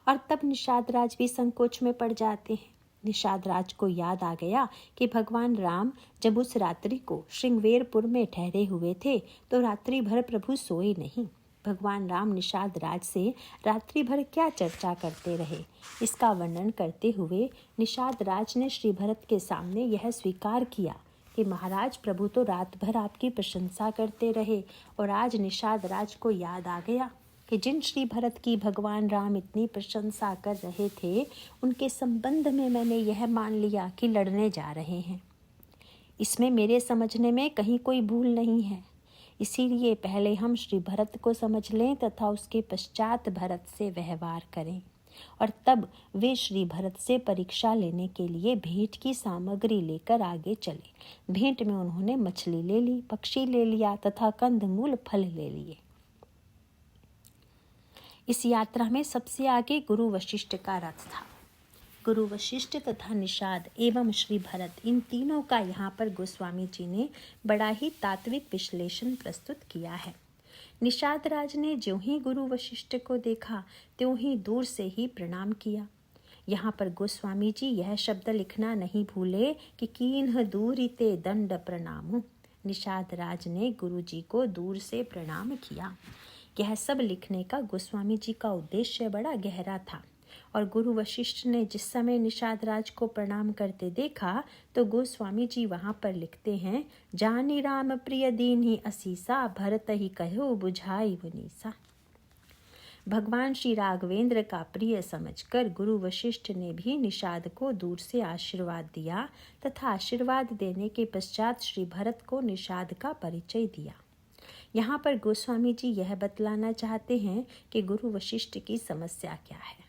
और तब निषाद राज भी संकोच में पड़ जाते हैं। निषाद राज को याद आ गया कि भगवान राम जब उस रात्रि को श्रृंगवेरपुर में ठहरे हुए थे तो रात्रि भर प्रभु सोए नहीं। भगवान राम निषाद राज से रात्रि भर क्या चर्चा करते रहे, इसका वर्णन करते हुए निषाद राज ने श्री भरत के सामने यह स्वीकार किया कि महाराज, प्रभु तो रात भर आपकी प्रशंसा करते रहे और आज निषाद राज को याद आ गया कि जिन श्री भरत की भगवान राम इतनी प्रशंसा कर रहे थे उनके संबंध में मैंने यह मान लिया कि लड़ने जा रहे हैं। इसमें मेरे समझने में कहीं कोई भूल नहीं है। इसीलिए पहले हम श्री भरत को समझ लें तथा उसके पश्चात भरत से व्यवहार करें। और तब वे श्री भरत से परीक्षा लेने के लिए भेंट की सामग्री लेकर आगे चले। भेंट में उन्होंने मछली ले ली, पक्षी ले लिया तथा कंदमूल फल ले लिए। इस यात्रा में सबसे आगे गुरु वशिष्ठ का रथ था। गुरु वशिष्ठ तथा निषाद एवं श्री भरत, इन तीनों का यहाँ पर गोस्वामी जी ने बड़ा ही तात्विक विश्लेषण प्रस्तुत किया है। निषाद राज ने ज्यों ही गुरु वशिष्ठ को देखा त्यों ही दूर से ही प्रणाम किया। यहाँ पर गोस्वामी जी यह शब्द लिखना नहीं भूले कि कीन्ह दूरि ते दंड प्रणामु। निषाद राज ने गुरु जी को दूर से प्रणाम किया। यह सब लिखने का गोस्वामी जी का उद्देश्य बड़ा गहरा था। और गुरु वशिष्ठ ने जिस समय निषाद राज को प्रणाम करते देखा तो गोस्वामी जी वहाँ पर लिखते हैं, जानी राम प्रिय दीन ही असीसा, भरत ही कहो बुझाई वनीसा। भगवान श्री राघवेंद्र का प्रिय समझकर गुरु वशिष्ठ ने भी निषाद को दूर से आशीर्वाद दिया तथा आशीर्वाद देने के पश्चात श्री भरत को निषाद का परिचय दिया। यहाँ पर गोस्वामी जी यह बतलाना चाहते हैं कि गुरु वशिष्ठ की समस्या क्या है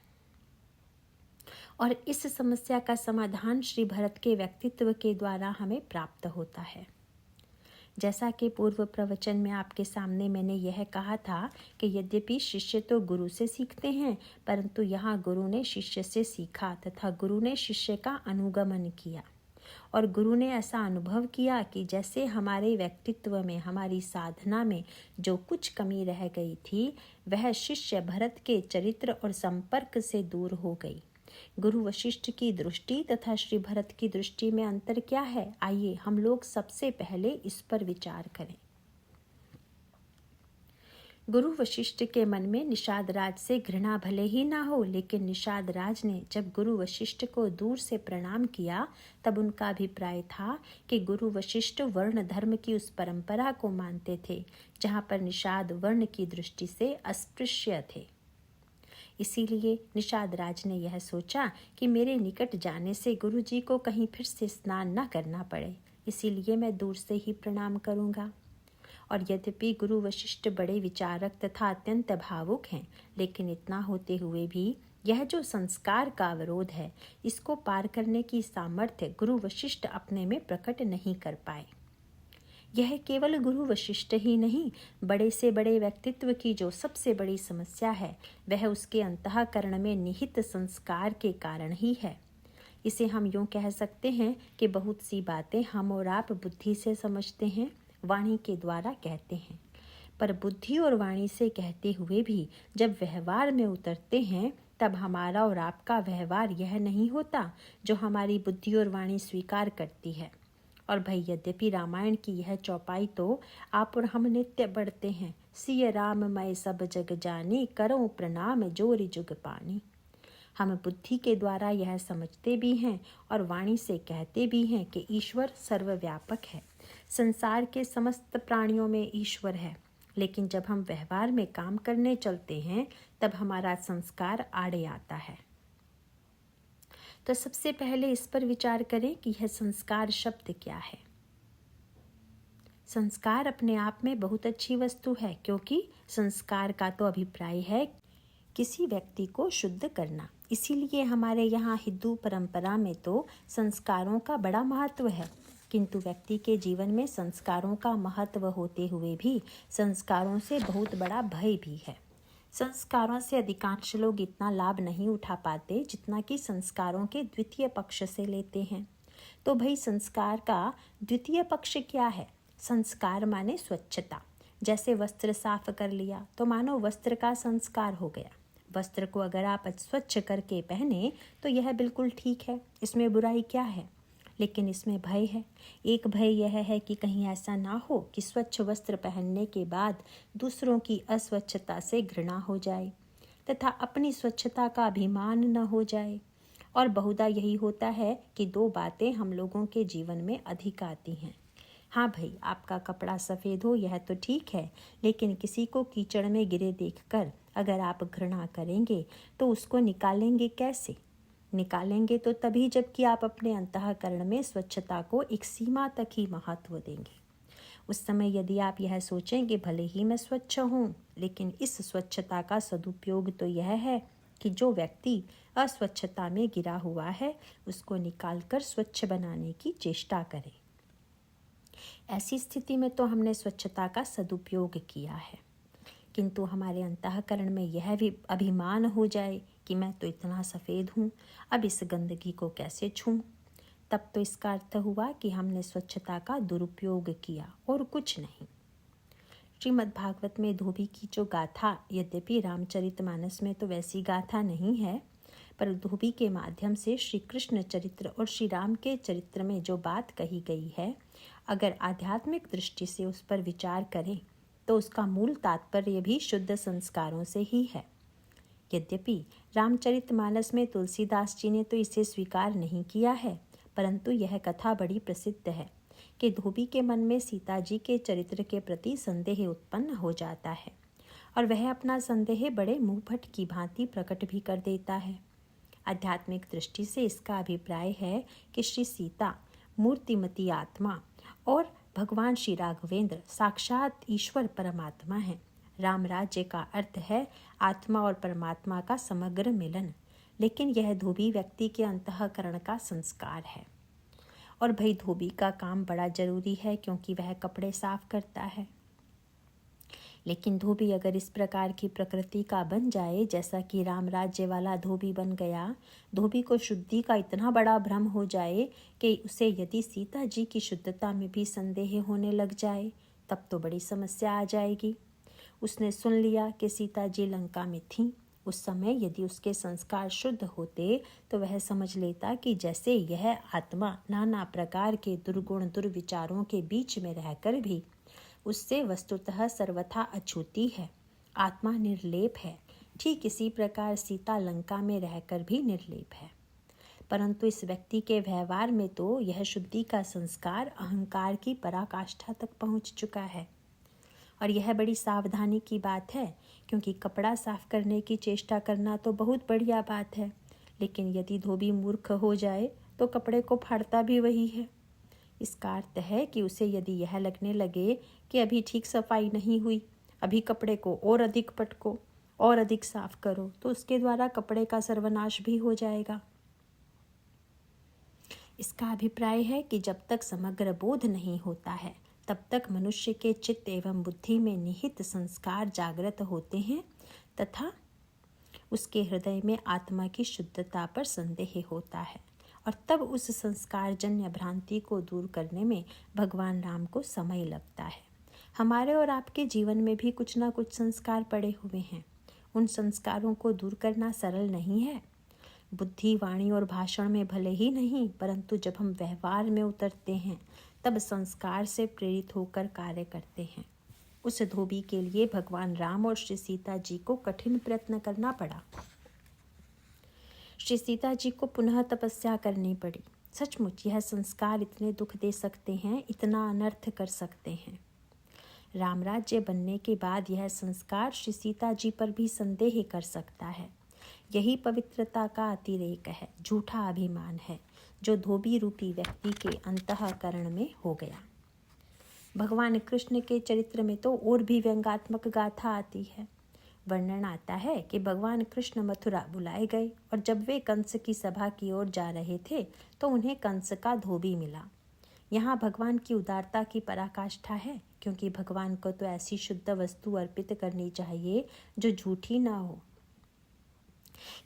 और इस समस्या का समाधान श्री भरत के व्यक्तित्व के द्वारा हमें प्राप्त होता है। जैसा कि पूर्व प्रवचन में आपके सामने मैंने यह कहा था कि यद्यपि शिष्य तो गुरु से सीखते हैं, परंतु यहाँ गुरु ने शिष्य से सीखा तथा गुरु ने शिष्य का अनुगमन किया और गुरु ने ऐसा अनुभव किया कि जैसे हमारे व्यक्तित्व में, हमारी साधना में जो कुछ कमी रह गई थी वह शिष्य भरत के चरित्र और संपर्क से दूर हो गई। गुरु वशिष्ठ की दृष्टि तथा श्री भरत की दृष्टि में अंतर क्या है, आइए हम लोग सबसे पहले इस पर विचार करें। गुरु वशिष्ठ के मन में निषाद राज से घृणा भले ही ना हो, लेकिन निषाद राज ने जब गुरु वशिष्ठ को दूर से प्रणाम किया तब उनका अभिप्राय था कि गुरु वशिष्ठ वर्ण धर्म की उस परंपरा को मानते थे जहाँ पर निषाद वर्ण की दृष्टि से अस्पृश्य थे। इसीलिए निषाद राज ने यह सोचा कि मेरे निकट जाने से गुरु जी को कहीं फिर से स्नान न करना पड़े, इसीलिए मैं दूर से ही प्रणाम करूँगा। और यद्यपि गुरु वशिष्ठ बड़े विचारक तथा अत्यंत भावुक हैं, लेकिन इतना होते हुए भी यह जो संस्कार का अवरोध है, इसको पार करने की सामर्थ्य गुरु वशिष्ठ अपने में प्रकट नहीं कर पाए। यह केवल गुरु वशिष्ठ ही नहीं, बड़े से बड़े व्यक्तित्व की जो सबसे बड़ी समस्या है वह उसके अंतःकरण में निहित संस्कार के कारण ही है। इसे हम यूँ कह सकते हैं कि बहुत सी बातें हम और आप बुद्धि से समझते हैं, वाणी के द्वारा कहते हैं, पर बुद्धि और वाणी से कहते हुए भी जब व्यवहार में उतरते हैं तब हमारा और आपका व्यवहार यह नहीं होता जो हमारी बुद्धि और वाणी स्वीकार करती है। और भाई यद्यपि रामायण की यह चौपाई तो आप और हम नित्य पढ़ते हैं, सिय राम मैं सब जग जानी, करो प्रणाम जोरि जुग पानी। हम बुद्धि के द्वारा यह समझते भी हैं और वाणी से कहते भी हैं कि ईश्वर सर्वव्यापक है, संसार के समस्त प्राणियों में ईश्वर है, लेकिन जब हम व्यवहार में काम करने चलते हैं तब हमारा संस्कार आड़े आता है। तो सबसे पहले इस पर विचार करें कि यह संस्कार शब्द क्या है। संस्कार अपने आप में बहुत अच्छी वस्तु है, क्योंकि संस्कार का तो अभिप्राय है किसी व्यक्ति को शुद्ध करना। इसीलिए हमारे यहाँ हिंदू परंपरा में तो संस्कारों का बड़ा महत्व है, किंतु व्यक्ति के जीवन में संस्कारों का महत्व होते हुए भी संस्कारों से बहुत बड़ा भय भी है। संस्कारों से अधिकांश लोग इतना लाभ नहीं उठा पाते जितना कि संस्कारों के द्वितीय पक्ष से लेते हैं। तो भाई संस्कार का द्वितीय पक्ष क्या है? संस्कार माने स्वच्छता। जैसे वस्त्र साफ कर लिया तो मानो वस्त्र का संस्कार हो गया। वस्त्र को अगर आप स्वच्छ करके पहने तो यह बिल्कुल ठीक है, इसमें बुराई क्या है? लेकिन इसमें भय है। एक भय यह है कि कहीं ऐसा ना हो कि स्वच्छ वस्त्र पहनने के बाद दूसरों की अस्वच्छता से घृणा हो जाए तथा अपनी स्वच्छता का अभिमान न हो जाए। और बहुधा यही होता है कि दो बातें हम लोगों के जीवन में अधिक आती हैं। हाँ भाई, आपका कपड़ा सफ़ेद हो यह तो ठीक है, लेकिन किसी को कीचड़ में गिरे देखकर अगर आप घृणा करेंगे तो उसको निकालेंगे कैसे? निकालेंगे तो तभी जबकि आप अपने अंतःकरण में स्वच्छता को एक सीमा तक ही महत्व देंगे। उस समय यदि आप यह सोचेंगे भले ही मैं स्वच्छ हूँ, लेकिन इस स्वच्छता का सदुपयोग तो यह है कि जो व्यक्ति अस्वच्छता में गिरा हुआ है उसको निकालकर स्वच्छ बनाने की चेष्टा करे। ऐसी स्थिति में तो हमने स्वच्छता का सदुपयोग किया है, किंतु हमारे अंतःकरण में यह भी अभिमान हो जाए कि मैं तो इतना सफ़ेद हूँ, अब इस गंदगी को कैसे छूऊं, तब तो इसका अर्थ हुआ कि हमने स्वच्छता का दुरुपयोग किया और कुछ नहीं। श्रीमद् भागवत में धोबी की जो गाथा, यद्यपि रामचरितमानस में तो वैसी गाथा नहीं है, पर धोबी के माध्यम से श्री कृष्ण चरित्र और श्री राम के चरित्र में जो बात कही गई है, अगर आध्यात्मिक दृष्टि से उस पर विचार करें तो उसका मूल तात्पर्य भी शुद्ध संस्कारों से ही है। यद्यपि रामचरितमानस में तुलसीदास जी ने तो इसे स्वीकार नहीं किया है, परंतु यह कथा बड़ी प्रसिद्ध है कि धोबी के मन में सीता जी के चरित्र के प्रति संदेह उत्पन्न हो जाता है और वह अपना संदेह बड़े मुंहफट की भांति प्रकट भी कर देता है। आध्यात्मिक दृष्टि से इसका अभिप्राय है कि श्री सीता मूर्तिमती आत्मा और भगवान श्री राघवेंद्र साक्षात ईश्वर परमात्मा हैं। राम राज्य का अर्थ है आत्मा और परमात्मा का समग्र मिलन, लेकिन यह धोबी व्यक्ति के अंतःकरण का संस्कार है। और भाई धोबी का काम बड़ा जरूरी है क्योंकि वह कपड़े साफ करता है, लेकिन धोबी अगर इस प्रकार की प्रकृति का बन जाए जैसा कि राम राज्य वाला धोबी बन गया, धोबी को शुद्धि का इतना बड़ा भ्रम हो जाए कि उसे यदि सीता जी की शुद्धता में भी संदेह होने लग जाए, तब तो बड़ी समस्या आ जाएगी। उसने सुन लिया कि सीता जी लंका में थीं। उस समय यदि उसके संस्कार शुद्ध होते तो वह समझ लेता कि जैसे यह आत्मा नाना प्रकार के दुर्गुण दुर्विचारों के बीच में रहकर भी उससे वस्तुतः सर्वथा अछूती है, आत्मा निर्लेप है, ठीक इसी प्रकार सीता लंका में रहकर भी निर्लेप है। परंतु इस व्यक्ति के व्यवहार में तो यह शुद्धि का संस्कार अहंकार की पराकाष्ठा तक पहुंच चुका है। और यह बड़ी सावधानी की बात है, क्योंकि कपड़ा साफ करने की चेष्टा करना तो बहुत बढ़िया बात है, लेकिन यदि धोबी मूर्ख हो जाए तो कपड़े को फाड़ता भी वही है। इसका अर्थ है कि उसे यदि यह लगने लगे कि अभी ठीक सफाई नहीं हुई, अभी कपड़े को और अधिक पटको और अधिक साफ करो, तो उसके द्वारा कपड़े का सर्वनाश भी हो जाएगा। इसका अभिप्राय है कि जब तक समग्र बोध नहीं होता है तब तक मनुष्य के चित्त एवं बुद्धि में निहित संस्कार जागृत होते हैं तथा उसके हृदय में आत्मा की शुद्धता पर संदेह होता है, और तब उस संस्कारजन्य भ्रांति को दूर करने में भगवान राम को समय लगता है। हमारे और आपके जीवन में भी कुछ ना कुछ संस्कार पड़े हुए हैं। उन संस्कारों को दूर करना सरल नहीं है। बुद्धि, वाणी और भाषण में भले ही नहीं, परंतु जब हम व्यवहार में उतरते हैं तब संस्कार से प्रेरित होकर कार्य करते हैं। उस धोबी के लिए भगवान राम और श्री सीता जी को कठिन प्रयत्न करना पड़ा। श्री सीता जी को पुनः तपस्या करनी पड़ी। सचमुच यह संस्कार इतने दुख दे सकते हैं, इतना अनर्थ कर सकते हैं। राम राज्य बनने के बाद यह संस्कार श्री सीता जी पर भी संदेह कर सकता है। यही पवित्रता का अतिरेक है, झूठा अभिमान है, जो धोबी रूपी व्यक्ति के अंतःकरण में हो गया। भगवान कृष्ण के चरित्र में तो और भी व्यंग्यात्मक गाथा आती है। वर्णन आता है कि भगवान कृष्ण मथुरा बुलाए गए और जब वे कंस की सभा की ओर जा रहे थे तो उन्हें कंस का धोबी मिला। यहाँ भगवान की उदारता की पराकाष्ठा है, क्योंकि भगवान को तो ऐसी शुद्ध वस्तु अर्पित करनी चाहिए जो झूठी ना हो।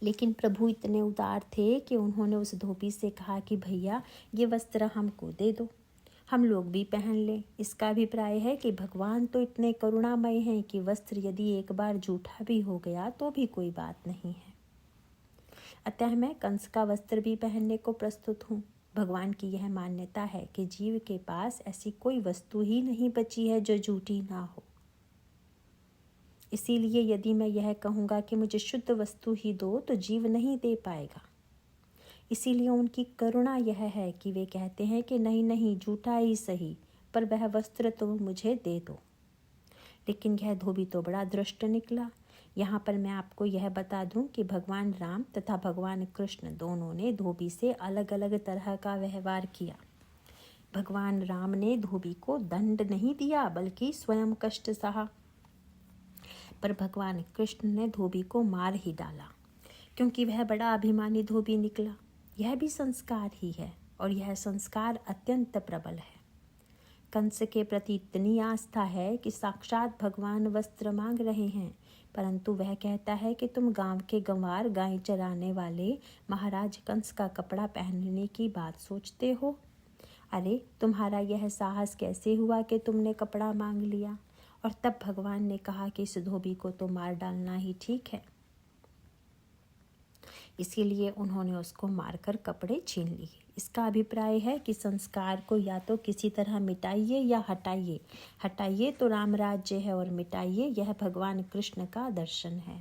लेकिन प्रभु इतने उदार थे कि उन्होंने उस धोबी से कहा कि भैया ये वस्त्र हमको दे दो, हम लोग भी पहन लें। इसका अभिप्राय है कि भगवान तो इतने करुणामय हैं कि वस्त्र यदि एक बार झूठा भी हो गया तो भी कोई बात नहीं है। अतः मैं कंस का वस्त्र भी पहनने को प्रस्तुत हूँ। भगवान की यह मान्यता है कि जीव के पास ऐसी कोई वस्तु ही नहीं बची है जो झूठी ना हो। इसीलिए यदि मैं यह कहूँगा कि मुझे शुद्ध वस्तु ही दो तो जीव नहीं दे पाएगा। इसीलिए उनकी करुणा यह है कि वे कहते हैं कि नहीं नहीं, झूठा ही सही, पर वह वस्त्र तो मुझे दे दो। लेकिन यह धोबी तो बड़ा दृष्ट निकला। यहाँ पर मैं आपको यह बता दूं कि भगवान राम तथा भगवान कृष्ण दोनों ने धोबी से अलग अलग तरह का व्यवहार किया। भगवान राम ने धोबी को दंड नहीं दिया बल्कि स्वयं कष्ट सहा, पर भगवान कृष्ण ने धोबी को मार ही डाला। क्योंकि वह बड़ा अभिमानी धोबी निकला। यह भी संस्कार ही है और यह संस्कार अत्यंत प्रबल है। कंस के प्रति इतनी आस्था है कि साक्षात भगवान वस्त्र मांग रहे हैं, परंतु वह कहता है कि तुम गांव के गंवार गाय चराने वाले महाराज कंस का कपड़ा पहनने की बात सोचते हो। अरे तुम्हारा यह साहस कैसे हुआ कि तुमने कपड़ा मांग लिया? और तब भगवान ने कहा कि इस धोबी को तो मार डालना ही ठीक है। इसीलिए उन्होंने उसको मारकर कपड़े छीन लिए। इसका अभिप्राय है कि संस्कार को या तो किसी तरह मिटाइए या हटाइए। हटाइए तो राम राज्य है और मिटाइए यह भगवान कृष्ण का दर्शन है।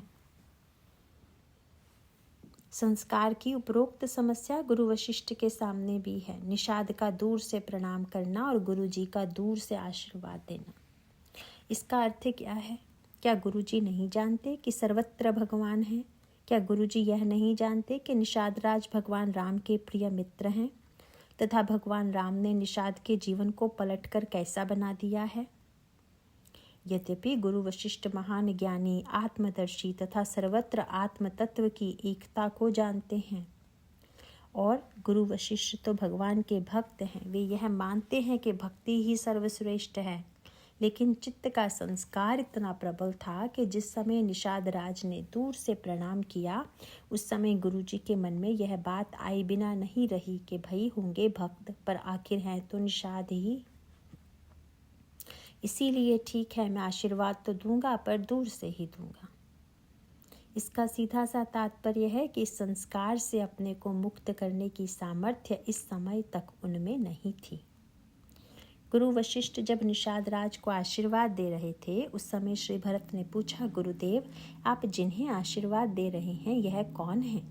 संस्कार की उपरोक्त समस्या गुरु वशिष्ठ के सामने भी है। निषाद का दूर से प्रणाम करना और गुरु जी का दूर से आशीर्वाद देना। इसका अर्थ क्या है? क्या गुरु जी नहीं जानते कि सर्वत्र भगवान है? क्या गुरु जी यह नहीं जानते कि निषाद राज भगवान राम के प्रिय मित्र हैं तथा भगवान राम ने निषाद के जीवन को पलटकर कैसा बना दिया है? यद्यपि गुरु वशिष्ठ महान ज्ञानी, आत्मदर्शी तथा सर्वत्र आत्म तत्व की एकता को जानते हैं और गुरु वशिष्ठ तो भगवान के भक्त हैं, वे यह मानते हैं कि भक्ति ही सर्वश्रेष्ठ है, लेकिन चित्त का संस्कार इतना प्रबल था कि जिस समय निषाद राज ने दूर से प्रणाम किया उस समय गुरु जी के मन में यह बात आई बिना नहीं रही कि भाई होंगे भक्त पर आखिर हैं तो निषाद ही। इसीलिए ठीक है, मैं आशीर्वाद तो दूंगा पर दूर से ही दूंगा। इसका सीधा सा तात्पर्य है कि इस संस्कार से अपने को मुक्त करने की सामर्थ्य इस समय तक उनमें नहीं थी। गुरु वशिष्ठ जब निषाद राज को आशीर्वाद दे रहे थे उस समय श्री भरत ने पूछा, गुरुदेव आप जिन्हें आशीर्वाद दे रहे हैं यह कौन है?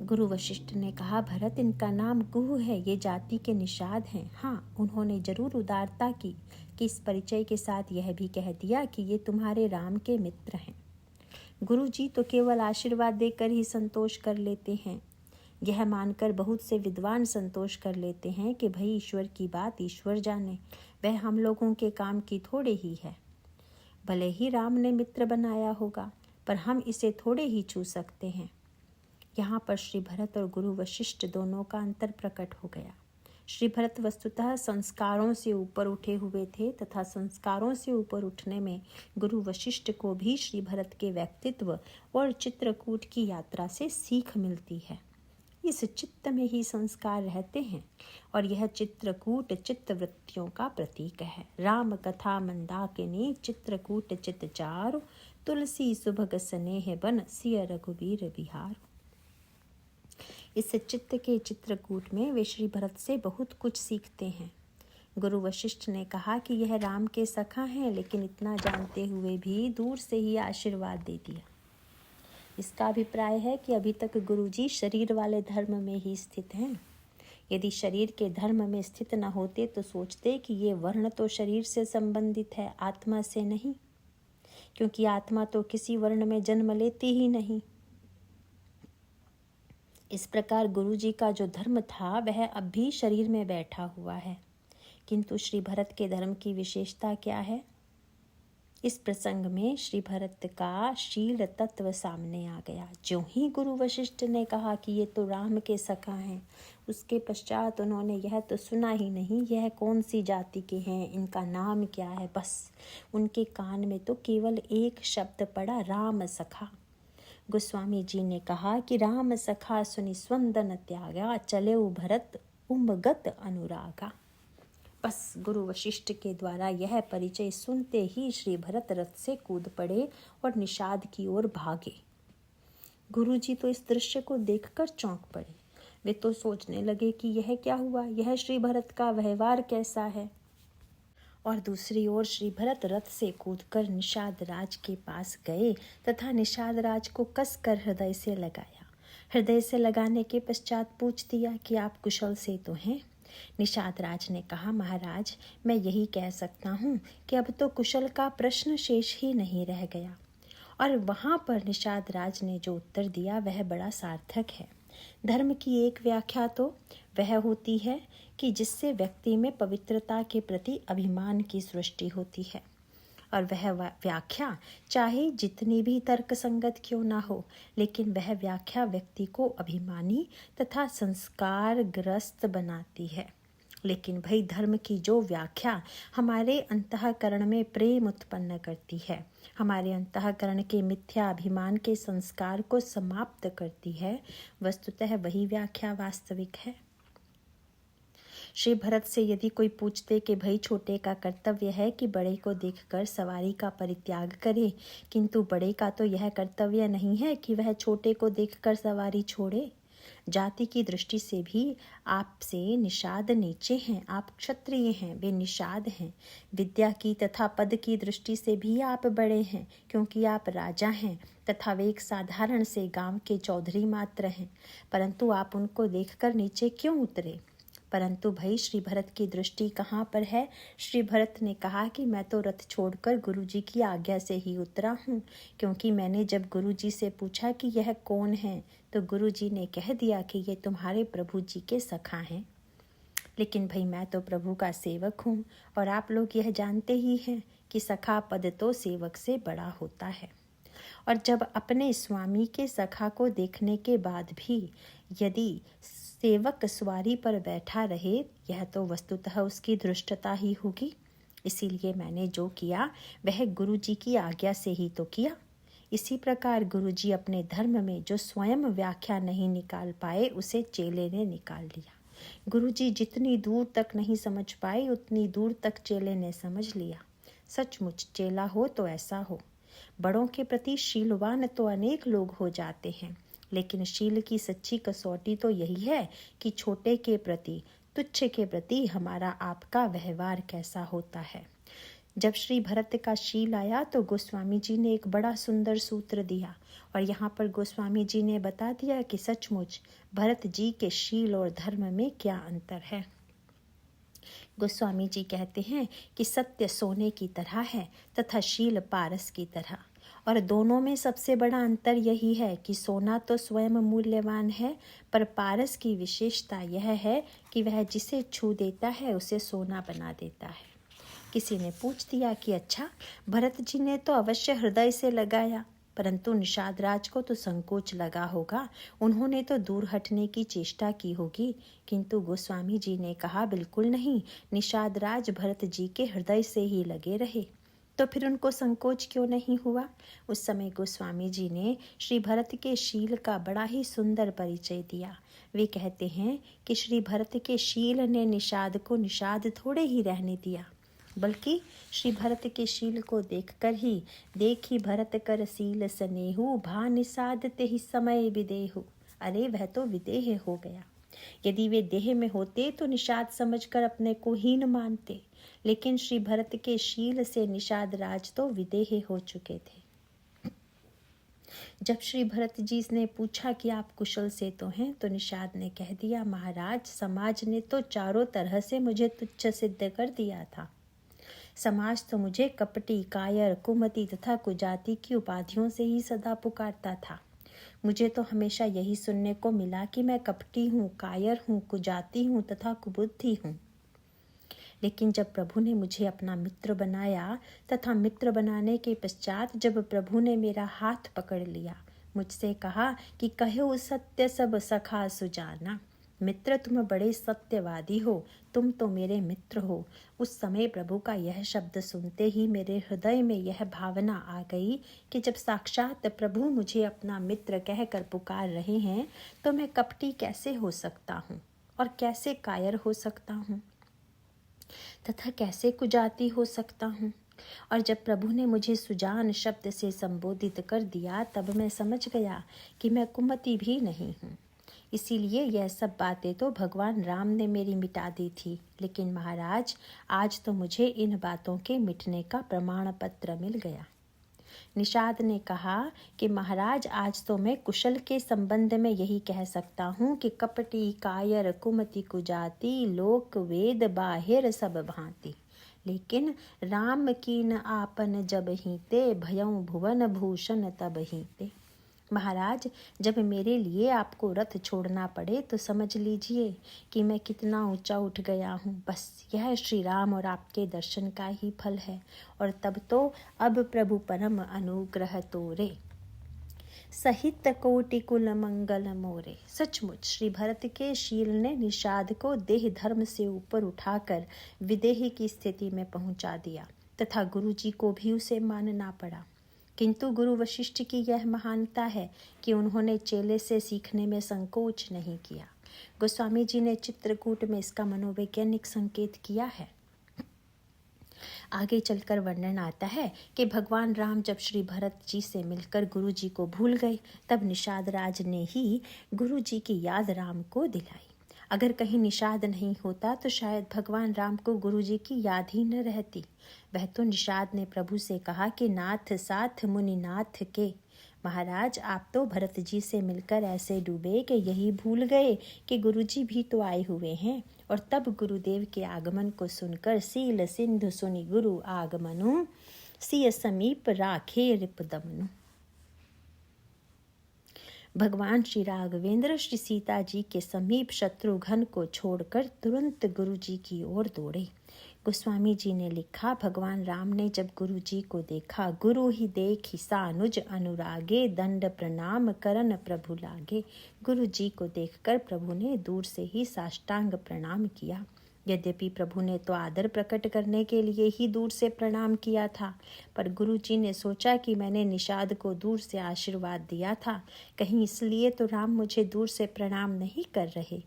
गुरु वशिष्ठ ने कहा, भरत इनका नाम गुह है, ये जाति के निषाद हैं। हाँ, उन्होंने जरूर उदारता की कि इस परिचय के साथ यह भी कह दिया कि ये तुम्हारे राम के मित्र हैं। गुरु जी तो केवल आशीर्वाद देकर ही संतोष कर लेते हैं। यह मानकर बहुत से विद्वान संतोष कर लेते हैं कि भाई ईश्वर की बात ईश्वर जाने, वह हम लोगों के काम की थोड़े ही है। भले ही राम ने मित्र बनाया होगा पर हम इसे थोड़े ही छू सकते हैं। यहाँ पर श्री भरत और गुरु वशिष्ठ दोनों का अंतर प्रकट हो गया। श्री भरत वस्तुतः संस्कारों से ऊपर उठे हुए थे तथा संस्कारों से ऊपर उठने में गुरु वशिष्ठ को भी श्री भरत के व्यक्तित्व और चित्रकूट की यात्रा से सीख मिलती है। इस चित्त में ही संस्कार रहते हैं और यह चित्रकूट चित्तवृत्तियों का प्रतीक है। राम कथा मंदाकिनी चित्रकूट चित चारु, तुलसी सुभग स्नेह बन सिय रघुबीर बिहार। इस चित्त के चित्रकूट में वे श्री भरत से बहुत कुछ सीखते हैं। गुरु वशिष्ठ ने कहा कि यह राम के सखा हैं, लेकिन इतना जानते हुए भी दूर से ही आशीर्वाद दे दिया। इसका अभिप्राय है कि अभी तक गुरुजी शरीर वाले धर्म में ही स्थित हैं। यदि शरीर के धर्म में स्थित न होते तो सोचते कि ये वर्ण तो शरीर से संबंधित है, आत्मा से नहीं, क्योंकि आत्मा तो किसी वर्ण में जन्म लेती ही नहीं। इस प्रकार गुरुजी का जो धर्म था वह अब भी शरीर में बैठा हुआ है, किंतु श्री भरत के धर्म की विशेषता क्या है? इस प्रसंग में श्री भरत का शील तत्व सामने आ गया। जो ही गुरु वशिष्ठ ने कहा कि ये तो राम के सखा हैं, उसके पश्चात उन्होंने यह तो सुना ही नहीं यह कौन सी जाति के हैं, इनका नाम क्या है, बस उनके कान में तो केवल एक शब्द पड़ा, राम सखा। गोस्वामी जी ने कहा कि राम सखा सुनि स्वंदन त्यागा, चले भरत उमगत अनुरागा। बस गुरु वशिष्ठ के द्वारा यह परिचय सुनते ही श्री भरत रथ से कूद पड़े और निषाद की ओर भागे। गुरु जी तो इस दृश्य को देखकर चौंक पड़े। वे तो सोचने लगे कि यह क्या हुआ, यह श्री भरत का व्यवहार कैसा है। और दूसरी ओर श्री भरत रथ से कूदकर निषाद राज के पास गए तथा निषाद राज को कसकर हृदय से लगाया। हृदय से लगाने के पश्चात पूछ दिया कि आप कुशल से तो हैं? निषाद राज ने कहा, महाराज मैं यही कह सकता हूँ कि अब तो कुशल का प्रश्न शेष ही नहीं रह गया। और वहाँ पर निषाद राज ने जो उत्तर दिया वह बड़ा सार्थक है। धर्म की एक व्याख्या तो वह होती है कि जिससे व्यक्ति में पवित्रता के प्रति अभिमान की सृष्टि होती है। और वह व्याख्या चाहे जितनी भी तर्क संगत क्यों ना हो, लेकिन वह व्याख्या व्यक्ति को अभिमानी तथा संस्कारग्रस्त बनाती है। लेकिन भाई धर्म की जो व्याख्या हमारे अंतःकरण में प्रेम उत्पन्न करती है, हमारे अंतःकरण के मिथ्या अभिमान के संस्कार को समाप्त करती है, वस्तुतः वही व्याख्या वास्तविक है। श्री भरत से यदि कोई पूछते कि भाई छोटे का कर्तव्य है कि बड़े को देखकर सवारी का परित्याग करे, किंतु बड़े का तो यह कर्तव्य नहीं है कि वह छोटे को देखकर सवारी छोड़े। जाति की दृष्टि से भी आपसे निषाद नीचे हैं, आप क्षत्रिय हैं, वे निषाद हैं। विद्या की तथा पद की दृष्टि से भी आप बड़े हैं, क्योंकि आप राजा हैं तथा वे एक साधारण से गांव के चौधरी मात्र हैं, परंतु आप उनको देखकर नीचे क्यों उतरे? परंतु भाई श्री भरत की दृष्टि कहाँ पर है? श्री भरत ने कहा कि मैं तो रथ छोड़कर गुरुजी की आज्ञा से ही उतरा हूँ, क्योंकि मैंने जब गुरुजी से पूछा कि यह कौन है, तो गुरुजी ने कह दिया कि ये तुम्हारे प्रभु जी के सखा हैं। लेकिन भाई मैं तो प्रभु का सेवक हूँ, और आप लोग यह जानते ही हैं कि सखा पद तो सेवक से बड़ा होता है। और जब अपने स्वामी के सखा को देखने के बाद भी यदि सेवक सवारी पर बैठा रहे, यह तो वस्तुतः उसकी धृष्टता ही होगी। इसीलिए मैंने जो किया वह गुरुजी की आज्ञा से ही तो किया। इसी प्रकार गुरुजी अपने धर्म में जो स्वयं व्याख्या नहीं निकाल पाए, उसे चेले ने निकाल लिया। गुरुजी जितनी दूर तक नहीं समझ पाए, उतनी दूर तक चेले ने समझ लिया। सचमुच चेला हो तो ऐसा हो। बड़ों के प्रति शीलवान तो अनेक लोग हो जाते हैं, लेकिन शील की सच्ची कसौटी तो यही है कि छोटे के प्रति, तुच्छ के प्रति हमारा आपका व्यवहार कैसा होता है। जब श्री भरत का शील आया तो गोस्वामी जी ने एक बड़ा सुंदर सूत्र दिया, और यहाँ पर गोस्वामी जी ने बता दिया कि सचमुच भरत जी के शील और धर्म में क्या अंतर है। गोस्वामी जी कहते हैं कि सत्य सोने की तरह है तथा शील पारस की तरह, और दोनों में सबसे बड़ा अंतर यही है कि सोना तो स्वयं मूल्यवान है, पर पारस की विशेषता यह है कि वह जिसे छू देता है उसे सोना बना देता है। किसी ने पूछ दिया कि अच्छा, भरत जी ने तो अवश्य हृदय से लगाया, परंतु निषाद राज को तो संकोच लगा होगा, उन्होंने तो दूर हटने की चेष्टा की होगी। किंतु गोस्वामी जी ने कहा बिल्कुल नहीं, निषाद राज भरत जी के हृदय से ही लगे रहे। तो फिर उनको संकोच क्यों नहीं हुआ? उस समय गोस्वामी जी ने श्री भरत के शील का बड़ा ही सुंदर परिचय दिया। वे कहते हैं कि श्री भरत के शील ने निषाद को निषाद थोड़े ही रहने दिया, बल्कि श्री भरत के शील को देखकर ही देखी भरत कर शील स्नेहु, भा निषाद ते ही समय विदेहु। अरे वह तो विदेह हो गया। यदि वे देह में होते तो निषाद समझकर अपने को हीन मानते, लेकिन श्री भरत के शील से निषाद राज तो विदेह हो चुके थे। जब श्री भरत जी ने पूछा कि आप कुशल से तो हैं, तो निषाद ने कह दिया, महाराज समाज ने तो चारों तरह से मुझे तुच्छ सिद्ध कर दिया था। समाज तो मुझे कपटी, कायर, कुमति तथा कुजाति की उपाधियों से ही सदा पुकारता था। मुझे तो हमेशा यही सुनने को मिला कि मैं कपटी हूँ, कायर हूँ, कुजाति हूँ तथा कुबुद्धि हूँ। लेकिन जब प्रभु ने मुझे अपना मित्र बनाया तथा मित्र बनाने के पश्चात जब प्रभु ने मेरा हाथ पकड़ लिया, मुझसे कहा कि कहो सत्य सब सखा सुजाना, मित्र तुम बड़े सत्यवादी हो, तुम तो मेरे मित्र हो। उस समय प्रभु का यह शब्द सुनते ही मेरे हृदय में यह भावना आ गई कि जब साक्षात प्रभु मुझे अपना मित्र कहकर पुकार रहे हैं, तो मैं कपटी कैसे हो सकता हूँ, और कैसे कायर हो सकता हूँ, तथा कैसे कुजाती हो सकता हूँ। और जब प्रभु ने मुझे सुजान शब्द से संबोधित कर दिया, तब मैं समझ गया कि मैं कुमति भी नहीं हूँ। इसीलिए यह सब बातें तो भगवान राम ने मेरी मिटा दी थी, लेकिन महाराज आज तो मुझे इन बातों के मिटने का प्रमाण पत्र मिल गया। निषाद ने कहा कि महाराज आज तो मैं कुशल के संबंध में यही कह सकता हूँ कि कपटी, कायर, कुमति, कुजाति, लोक वेद बाहिर सब भांति, लेकिन राम कीन आपन जब हीते, भयउ भुवन भूषण तब हीते। महाराज, जब मेरे लिए आपको रथ छोड़ना पड़े तो समझ लीजिए कि मैं कितना ऊंचा उठ गया हूँ। बस यह श्री राम और आपके दर्शन का ही फल है। और तब तो अब प्रभु परम अनुग्रह तोरे, सहित कोटि कुल मंगल मोरे। सचमुच श्री भरत के शील ने निषाद को देह धर्म से ऊपर उठाकर विदेह की स्थिति में पहुंचा दिया तथा गुरु जी को भी उसे मानना पड़ा। किंतु गुरु वशिष्ठ की यह महानता है कि उन्होंने चेले से सीखने में संकोच नहीं किया। गोस्वामी जी ने चित्रकूट में इसका मनोवैज्ञानिक संकेत किया है। आगे चलकर वर्णन आता है कि भगवान राम जब श्री भरत जी से मिलकर गुरु जी को भूल गए, तब निषाद राज ने ही गुरु जी की याद राम को दिलाई। अगर कहीं निषाद नहीं होता तो शायद भगवान राम को गुरु जी की याद ही न रहती। वह तो निषाद ने प्रभु से कहा कि नाथ साथ मुनि नाथ के। महाराज, आप तो भरत जी से मिलकर ऐसे डूबे कि यही भूल गए कि गुरु जी भी तो आए हुए हैं। और तब गुरुदेव के आगमन को सुनकर सील सिंधु सुनि गुरु आगमनु, सिय समीप राखे रिपदमनु। भगवान श्री राघवेंद्र श्री सीता जी के समीप शत्रुघ्न को छोड़कर तुरंत गुरु जी की ओर दौड़े। गोस्वामी जी ने लिखा, भगवान राम ने जब गुरु जी को देखा, गुरु ही देखि सानुज अनुरागे, दंड प्रणाम करन प्रभु लागे। गुरु जी को देखकर प्रभु ने दूर से ही साष्टांग प्रणाम किया। यद्यपि प्रभु ने तो आदर प्रकट करने के लिए ही दूर से प्रणाम किया था, पर गुरु जी ने सोचा कि मैंने निषाद को दूर से आशीर्वाद दिया था, कहीं इसलिए तो राम मुझे दूर से प्रणाम नहीं कर रहे।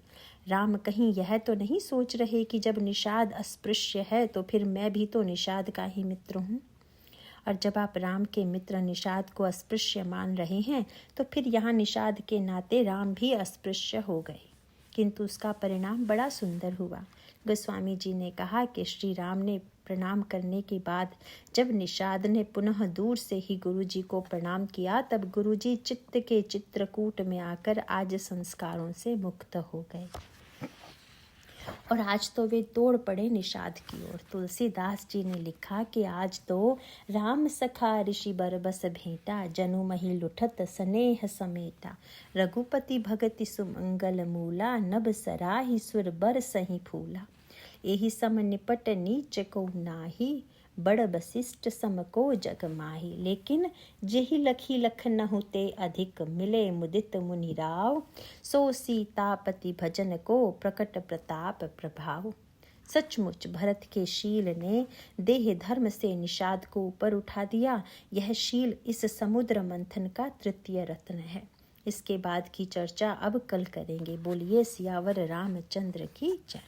राम कहीं यह तो नहीं सोच रहे कि जब निषाद अस्पृश्य है तो फिर मैं भी तो निषाद का ही मित्र हूँ। और जब आप राम के मित्र निषाद को अस्पृश्य मान रहे हैं तो फिर यहाँ निषाद के नाते राम भी अस्पृश्य हो गए। किंतु उसका परिणाम बड़ा सुंदर हुआ। गोस्वामी जी ने कहा कि श्री राम ने प्रणाम करने के बाद जब निषाद ने पुनः दूर से ही गुरु जी को प्रणाम किया, तब गुरु जी चित्त के चित्रकूट में आकर आज संस्कारों से मुक्त हो गए और आज तो वे दौड़ पड़े निषाद की ओर। तुलसीदास जी ने लिखा कि आज तो राम सखा ऋषि बरबस भेंटा, जनु मही लुठत स्नेह समेटा। रघुपति भगति सुमंगल मूला, नभ सराहि सुर बर सही फूला। एहि सम निपट नीच को नाही, बड़ वशिष्ठ सम को जग माही। लेकिन जेहि लखी लख नहु ते अधिक, मिले मुदित मुनि राव। सो सीतापति भजन को प्रकट प्रताप प्रभाव। सचमुच भरत के शील ने देह धर्म से निषाद को ऊपर उठा दिया। यह शील इस समुद्र मंथन का तृतीय रत्न है। इसके बाद की चर्चा अब कल करेंगे। बोलिए सियावर रामचंद्र की जय।